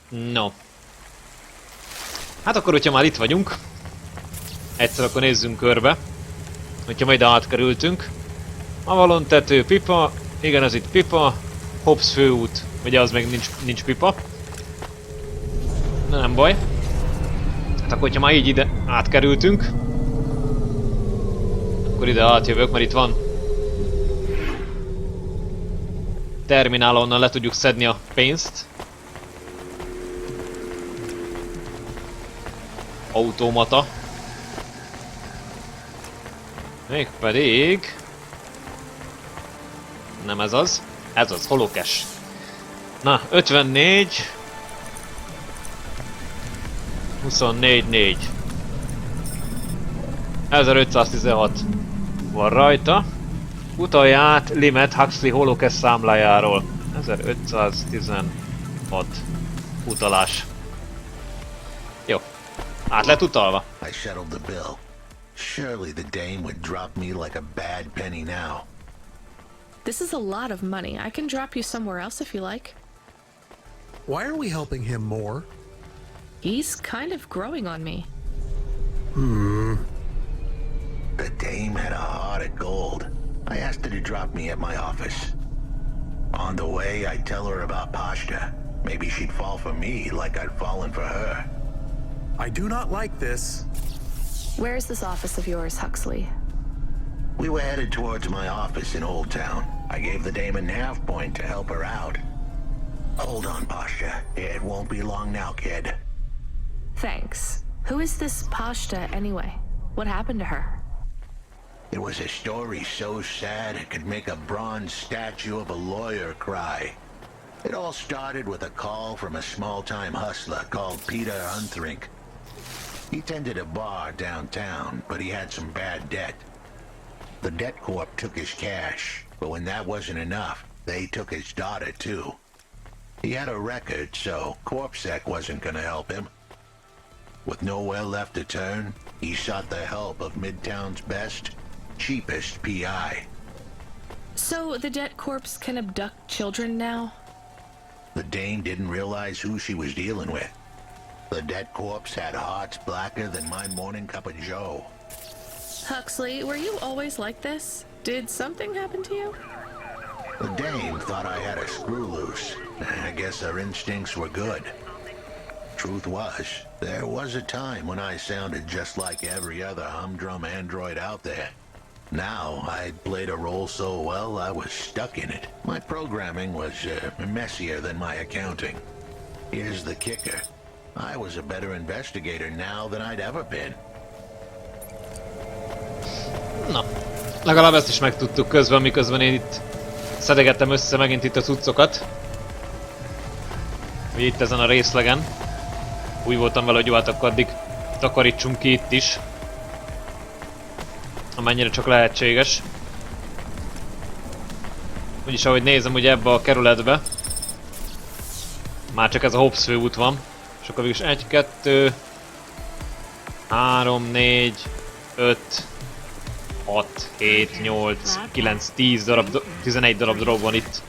No. Hát akkor, hogyha már itt vagyunk, egyszer akkor nézzünk körbe. Hogyha majd átkerültünk. Avalon tető, pipa. Igen, ez itt pipa. Hobbs főút. Ugye az meg nincs pipa. Nem baj. Hát akkor, hogyha már így ide átkerültünk, akkor ide átjövök, mert itt van terminál, onnan le tudjuk szedni a pénzt. Automata. Mégpedig... Nem ez az. Ez az, holocash. Na, 54... 24-4. 1516 van rajta. Utalj át limit Huxley holocash számlájáról. 1516 utalás. Jó. Át lett utalva. I settled the bill. Surely the dame would drop me like a bad penny now. This is a lot of money. I can drop you somewhere else if you like. Why are we helping him more? He's kind of growing on me. The dame had a heart of gold. I asked her to drop me at my office. On the way, I'd tell her about Pashta. Maybe she'd fall for me like I'd fallen for her. I do not like this. Where is this office of yours, Huxley? We were headed towards my office in Old Town. I gave the dame a nav point to help her out. Hold on, Pashta. It won't be long now, kid. Thanks. Who is this Pashta anyway? What happened to her? It was a story so sad it could make a bronze statue of a lawyer cry. It all started with a call from a small-time hustler called Peter Unthrink. He tended a bar downtown, but he had some bad debt. The debt corp took his cash, but when that wasn't enough, they took his daughter too. He had a record, so CorpSec wasn't gonna help him. With nowhere left to turn, he sought the help of Midtown's best, cheapest PI. So the debt corpse can abduct children now? The dame didn't realize who she was dealing with. The debt corpse had hearts blacker than my morning cup of joe. Huxley, were you always like this? Did something happen to you? The dame thought I had a screw loose. I guess her instincts were good. Truth was, there was a time when I sounded just like every other humdrum android out there. Now, I played a role so well, I was stuck in it. My programming was messier than my accounting. Here's the kicker. I was a better investigator now than I'd ever been. Na, legalább ezt is megtudtuk közben, miközben én itt szedegettem össze megint itt a cuccokat. Ugye itt ezen a részlegen. Úgy voltam vele, hogy jó, hát akkor addig takarítsunk ki itt is. Amennyire csak lehetséges. Úgyis ahogy nézem, ugye ebbe a kerületbe már csak ez a Hobbs főút van. És akkor végülis 1, 2, 3, 4, 5, 6, 7, 8, 9, 10 darab, 11 darab drog van itt.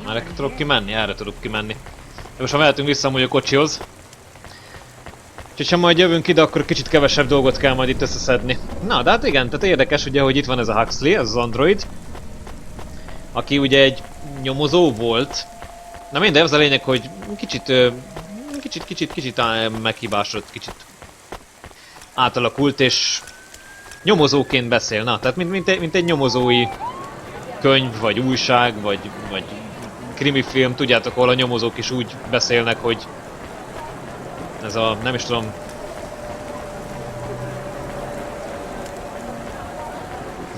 Erre tudok kimenni? Erre tudok kimenni. De most ha mehetünk vissza amúgy a kocsihoz. Úgyhogy ha majd jövünk ide, akkor kicsit kevesebb dolgot kell majd itt összeszedni. Na, de hát igen, tehát érdekes ugye, hogy itt van ez a Huxley, ez az android. Aki ugye egy nyomozó volt. Na mindegy, az a lényeg, hogy kicsit meghibásodott, kicsit átalakult, és nyomozóként beszél. Na, tehát mint egy nyomozói könyv, vagy újság, vagy krimifilm, tudjátok, ahol a nyomozók is úgy beszélnek, hogy ez a, nem is tudom,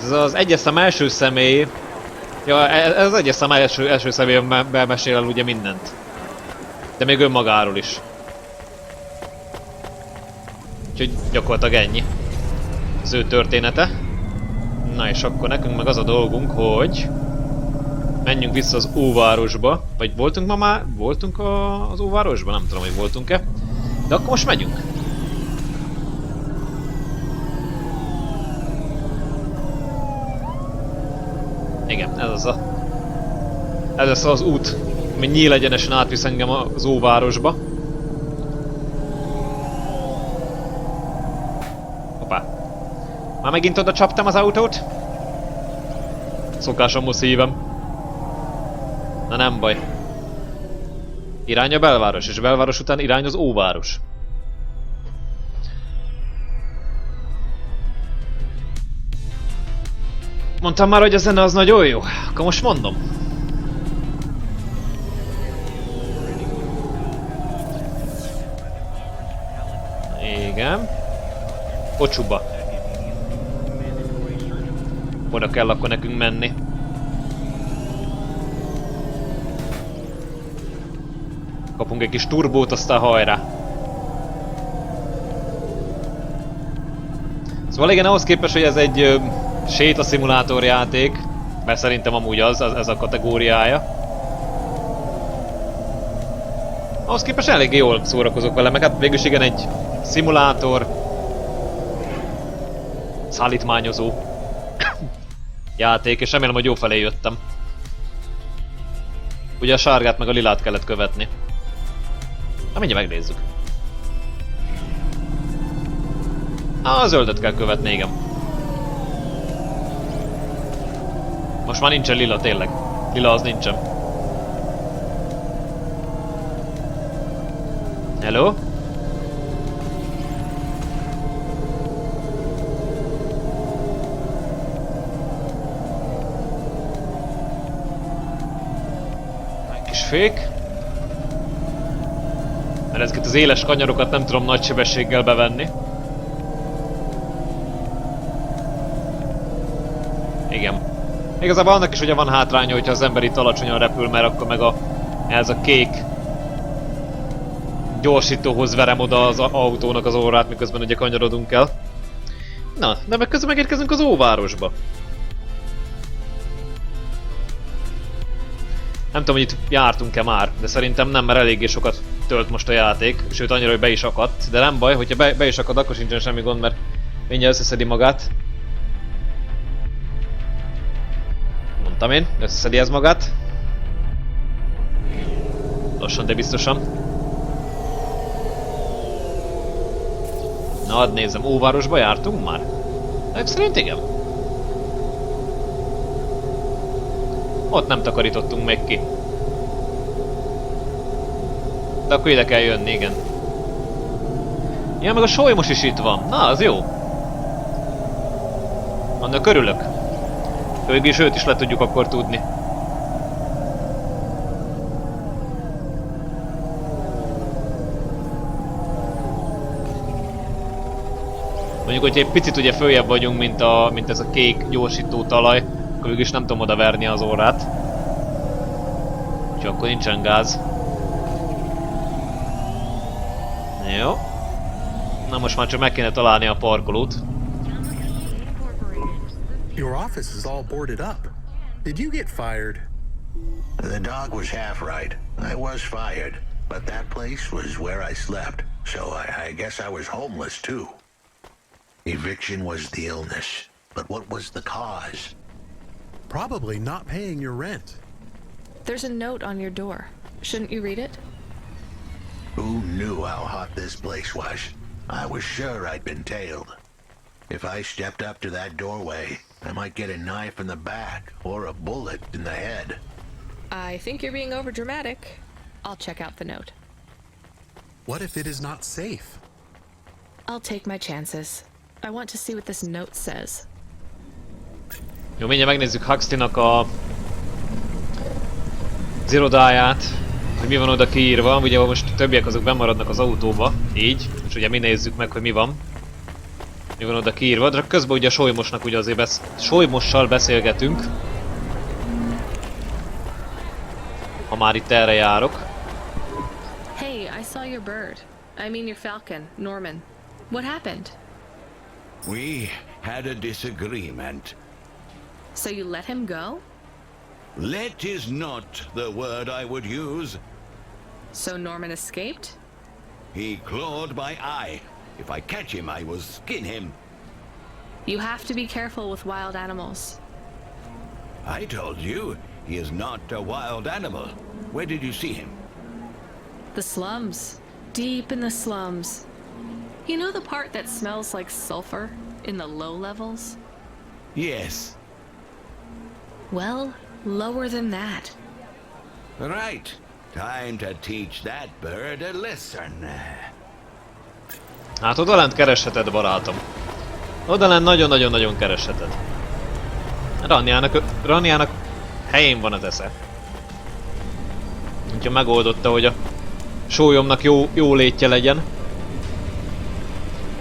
ez az egyes szám első személy, ja, ez az egyes szám első személyben mesél el ugye mindent. De még önmagáról is. Úgyhogy gyakorlatilag ennyi az ő története. Na és akkor nekünk meg az a dolgunk, hogy menjünk vissza az óvárosba. Vagy voltunk ma már? Voltunk az óvárosban? Nem tudom, hogy voltunk-e. De akkor most megyünk. Igen, ez az út, ami nyíl egyenesen átvisz engem az óvárosba. Hoppá. Már megint oda csaptam az autót? Szokásomhoz szívem. Na nem baj. Irány a belváros, és belváros után irány az óváros. Mondtam már, hogy a zene az nagyon jó. Akkor most mondom. Igen. Kocsuba. Oda kell akkor nekünk menni. Kapunk egy kis turbót, aztán hajrá. Szóval igen, ahhoz képest, hogy ez egy sétaszimulátor játék, mert szerintem amúgy ez a kategóriája. Ahhoz képest eléggé jól szórakozok vele, meg hát végülis igen, egy szimulátor, szállítmányozó játék, és remélem, hogy jó felé jöttem. Ugye a sárgát meg a lilát kellett követni. Na mindjárt megnézzük. A zöldet kell követni, igen. Most már nincsen lila, tényleg. Lila az nincsen. Hello? Egy kis fék. Mert ezeket az éles kanyarokat nem tudom nagy sebességgel bevenni. Igen. Igazából annak is ugye van hátránya, hogyha az ember itt alacsonyan repül, mert akkor meg ez a kék gyorsítóhoz verem oda az autónak az órát, miközben ugye kanyarodunk el. Na, de meg közben megérkezünk az óvárosba. Nem tudom, hogy itt jártunk-e már, de szerintem nem, mert eléggé sokat tölt most a játék, sőt annyira, hogy be is akadt. De nem baj, hogyha be is akad, akkor sincsen semmi gond, mert mindjárt összeszedi magát. Mondtam én, összeszedi ez magát. Lassan, de biztosan. Na, hadd nézzem, óvárosba jártunk már? Ezek szerint igen. Ott nem takarítottunk még ki. De akkor ide kell jönni, igen. Ja, meg a solymos is itt van. Na, az jó. Annak örülök. Végülis őt is le tudjuk akkor tudni. Mondjuk, hogy egy picit ugye följebb vagyunk, mint ez a kék gyorsító talaj, akkor végülis nem tudom oda verni az órát. Úgyhogy akkor nincsen gáz. Jó. Na most már csak meg kéne találni a parkolót. Your office is all boarded up. Did you get fired? The dog was half right. I was fired, but that place was where I slept, so I guess I was homeless too. Eviction was the illness, but what was the cause? Probably not paying your rent. There's a note on your door. Shouldn't you read it? Who knew how hot this place was? I was sure I'd been tailed. If I stepped up to that doorway, I might get a knife in the back or a bullet in the head. I think you're being overdramatic. I'll check out the note. What if it is not safe? I'll take my chances. I want to see what this note says. Jó, mindjárt megnézzük Huxleynak az irodáját, hogy mi van oda kiírva. Ugye most a többiek azok bemaradnak az autóba, így, és ugye mi nézzük meg, hogy mi van. Mi van oda kiírva, de közben ugye a solymosnak ugye azért solymossal beszélgetünk. Ha már itt erre járok. Hey, I saw your bird. I mean your falcon, Norman. What happened? We had a disagreement. So you let him go? Let is not the word I would use. So Norman escaped? He clawed my eye. If I catch him, I will skin him. You have to be careful with wild animals. I told you, he is not a wild animal. Where did you see him? The slums. Deep in the slums. You know the part that smells like sulfur in the low levels? Yes. Well, lower than that. Right. Time to teach that bird a lesson. Hát odalent keresheted, barátom. Odalent nagyon-nagyon-nagyon keresheted. Raniának helyén van az esze. Úgyhogy megoldotta, hogy a sólyomnak jó létje legyen.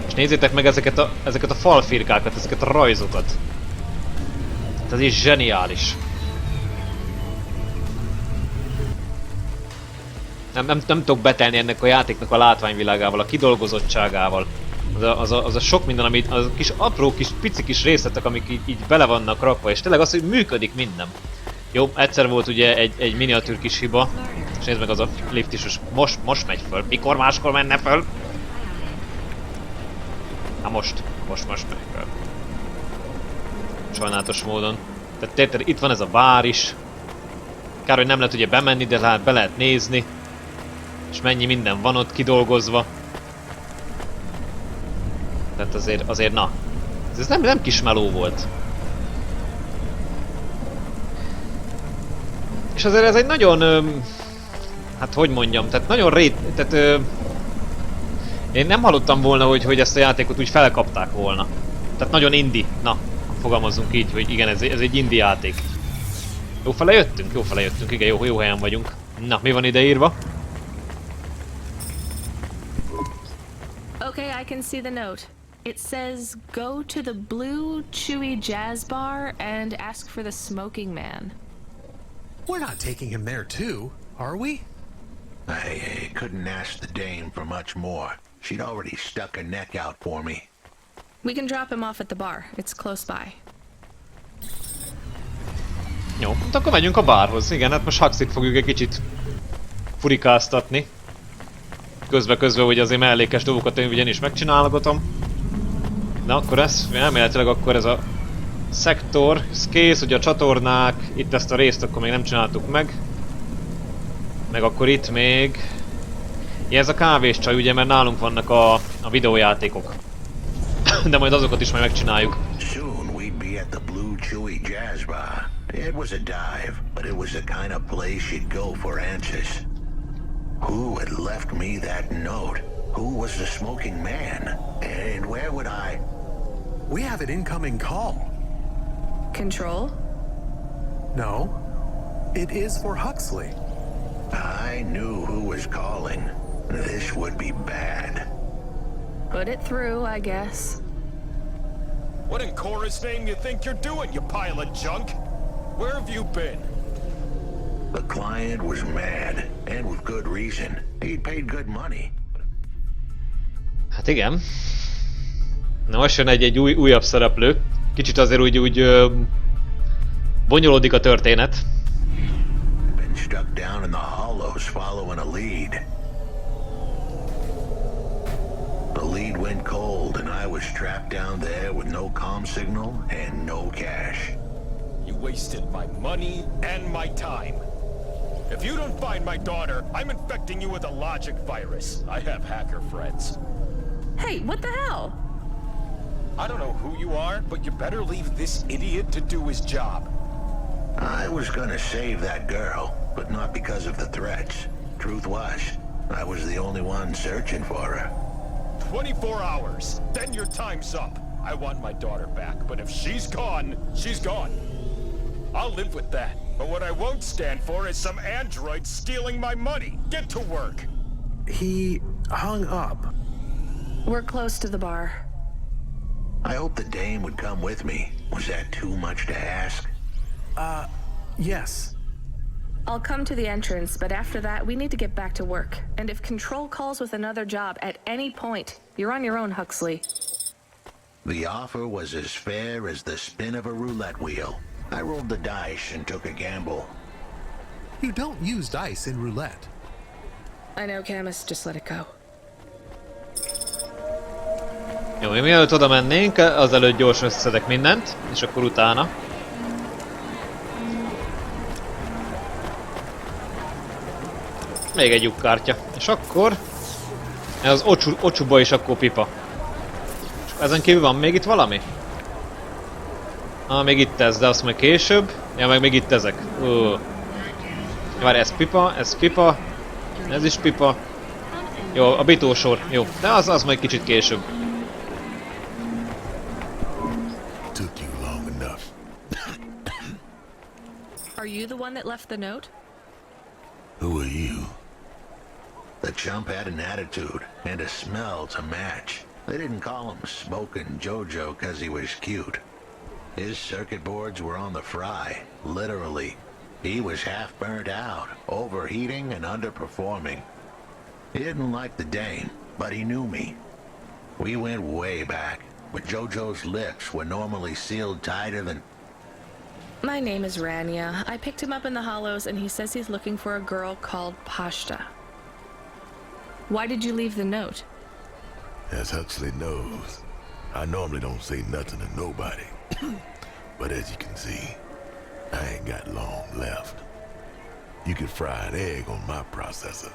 És nézzétek meg ezeket a falfirkákat, ezeket a rajzokat. Ez is zseniális. Nem tudok betelni ennek a játéknak a látványvilágával, a kidolgozottságával. Az a sok minden, amit, az a kis apró kis pici kis részletek, amik így bele vannak rakva, és tényleg az, hogy működik minden. Jó, egyszer volt ugye egy miniatűr kis hiba, és nézd meg, az a lift is most megy föl. Mikor máskor menne föl? Hát most megy föl. Sajnálatos módon. Tehát tényleg itt van ez a bár is. Kár, hogy nem lehet ugye bemenni, de hát be lehet nézni. És mennyi minden van ott kidolgozva. Tehát azért na. Ez nem kis meló volt. És azért ez egy nagyon... hát hogy mondjam, tehát nagyon én nem hallottam volna, hogy ezt a játékot úgy felkapták volna. Tehát nagyon indie. Na, fogalmazzunk így, hogy igen, ez egy indie játék. Jó fele jöttünk, igen, jó helyen vagyunk. Na, mi van ide írva? Okay, I can see the note. It says, go to the Blue Chewy Jazz Bar and ask for the smoking man. We're not taking him there too, are we? I couldn't ask the dame for much more. She'd already stuck her neck out for me. We can drop him off at the bar. It's close by. Jó, hát akkor megyünk a bárhoz. Igen, hát most Huxleyt fogjuk egy kicsit furikáztatni. Közbe, hogy azért mellékes dolgokat én ugyanis megcsinálgatom. Na, akkor elméletileg akkor ez a szektor, ez kész, ugye a csatornák, itt ezt a részt akkor még nem csináltuk meg. Meg akkor itt még... ja, ez a kávéscsaj, ugye, mert nálunk vannak a videójátékok. De majd azokat is majd megcsináljuk. Soon we'd be at the Blue Chewy Jazz Bar. It was a dive, but it was the kind of place you'd go for answers. Who had left me that note? Who was the smoking man? And where would I... We have an incoming call. Control? No, it is for Huxley. I knew who was calling. This would be bad. Put it through, I guess. What in Cora's name you think you're doing, you pile of junk? Where have you been? The client was mad, and with good reason. He'd paid good money. Hát igen. Na most jön egy újabb szereplő. Kicsit azért úgy bonyolódik a történet. Been stuck down in the hollows following a lead. The lead went cold, and I was trapped down there with no comm signal and no cash. You wasted my money and my time. If you don't find my daughter, I'm infecting you with a logic virus. I have hacker friends. Hey, what the hell? I don't know who you are, but you better leave this idiot to do his job. I was gonna save that girl, but not because of the threats. Truth was, I was the only one searching for her. 24 hours, then your time's up. I want my daughter back, but if she's gone, she's gone. I'll live with that, but what I won't stand for is some android stealing my money. Get to work. He hung up. We're close to the bar. I hoped the dame would come with me. Was that too much to ask? Yes. I'll come to the entrance, but after that, we need to get back to work. And if Control calls with another job at any point, you're on your own, Huxley. The offer was as fair as the spin of a roulette wheel. I rolled the dice and took a gamble. You don't use dice in roulette. I know, Camus, just let it go. Jó, mi mielőtt oda mennénk, azelőtt gyorsan összeszedek mindent, és akkor utána. Még egy lyukkártya. És akkor... Ez az ocsuba is akkor pipa. És ezen kívül van még itt valami? Még itt ez, de azt majd később. Ja, meg még itt ezek. Várj, ez pipa, ez is pipa. Jó, a bitósor, jó. De az majd kicsit később. Took you long enough. Are you the one that left the note? Who are you? The chump had an attitude and a smell to match. They didn't call him Smokin' Jojo because he was cute. His circuit boards were on the fry, literally. He was half burnt out, overheating and underperforming. He didn't like the dame, but he knew me. We went way back, but Jojo's lips were normally sealed tighter than... My name is Rania. I picked him up in the hollows, and he says he's looking for a girl called Pashta. Why did you leave the note? As Huxley knows, I normally don't say nothing to nobody. But as you can see, I ain't got long left. You could fry an egg on my processor.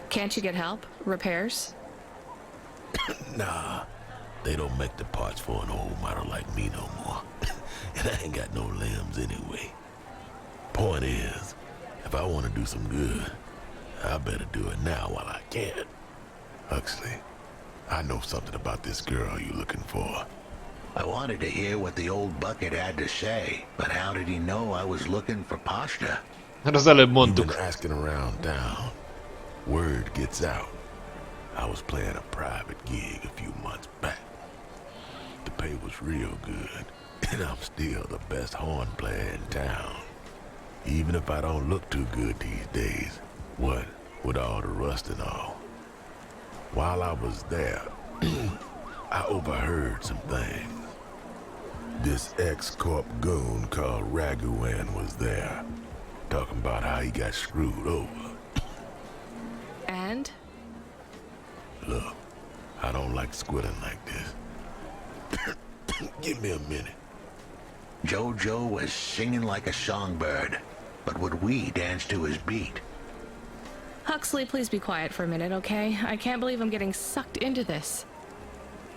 Can't you get help? Repairs? Nah, they don't make the parts for an old model like me no more. And I ain't got no limbs anyway. Point is, if I want to do some good, I better do it now while I can. Huxley, I know something about this girl you're looking for. I wanted to hear what the old bucket had to say, but how did he know I was looking for Pashta? Hát az előbb mondtuk. You've been asking around town. Word gets out. I was playing a private gig a few months back. The pay was real good, and I'm still the best horn player in town. Even if I don't look too good these days, what with all the rust and all. While I was there, I overheard some things. This ex-corp goon called Raguan was there, talking about how he got screwed over. And? Look, I don't like squilling like this. Give me a minute. Jojo was singing like a songbird, but would we dance to his beat? Huxley, please be quiet for a minute, okay? I can't believe I'm getting sucked into this.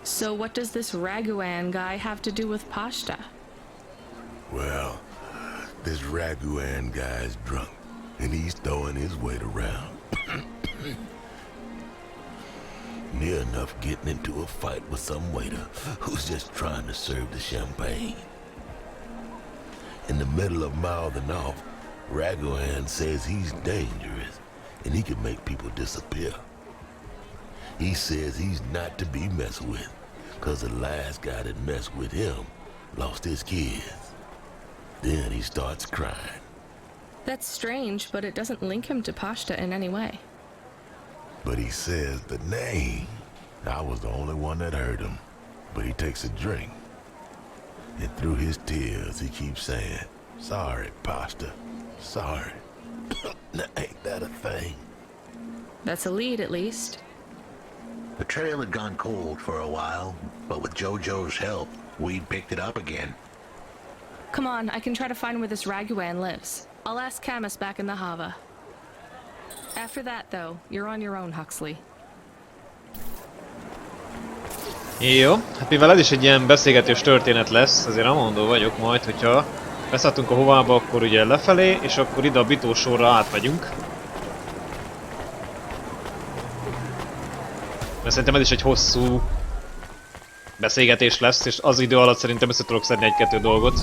So what does this Raguan guy have to do with Pashta? Well, this Raguan guy's drunk, and he's throwing his weight around. Near enough getting into a fight with some waiter who's just trying to serve the champagne. In the middle of mouthing off, Ragohan says he's dangerous and he can make people disappear. He says he's not to be messed with, cause the last guy that messed with him lost his kids. Then he starts crying. That's strange, but it doesn't link him to Pashta in any way. But he says the name. I was the only one that heard him. But he takes a drink. And through his tears, he keeps saying, "Sorry, Pasta. Sorry." Now, ain't that a thing? That's a lead, at least. The trail had gone cold for a while, but with Jojo's help, we'd picked it up again. Come on, I can try to find where this Raguan lives. I'll ask Camus back in the Hava. After that, though, you're on your own, Huxley. Jó, hát mivel ez is egy ilyen beszélgetős történet lesz, azért amondó vagyok majd, hogyha beszálltunk a hovába, akkor ugye lefelé, és akkor ide a bitósorra átmegyünk. Mert szerintem ez is egy hosszú beszélgetés lesz, és az idő alatt szerintem össze tudok szedni egy-kettő dolgot.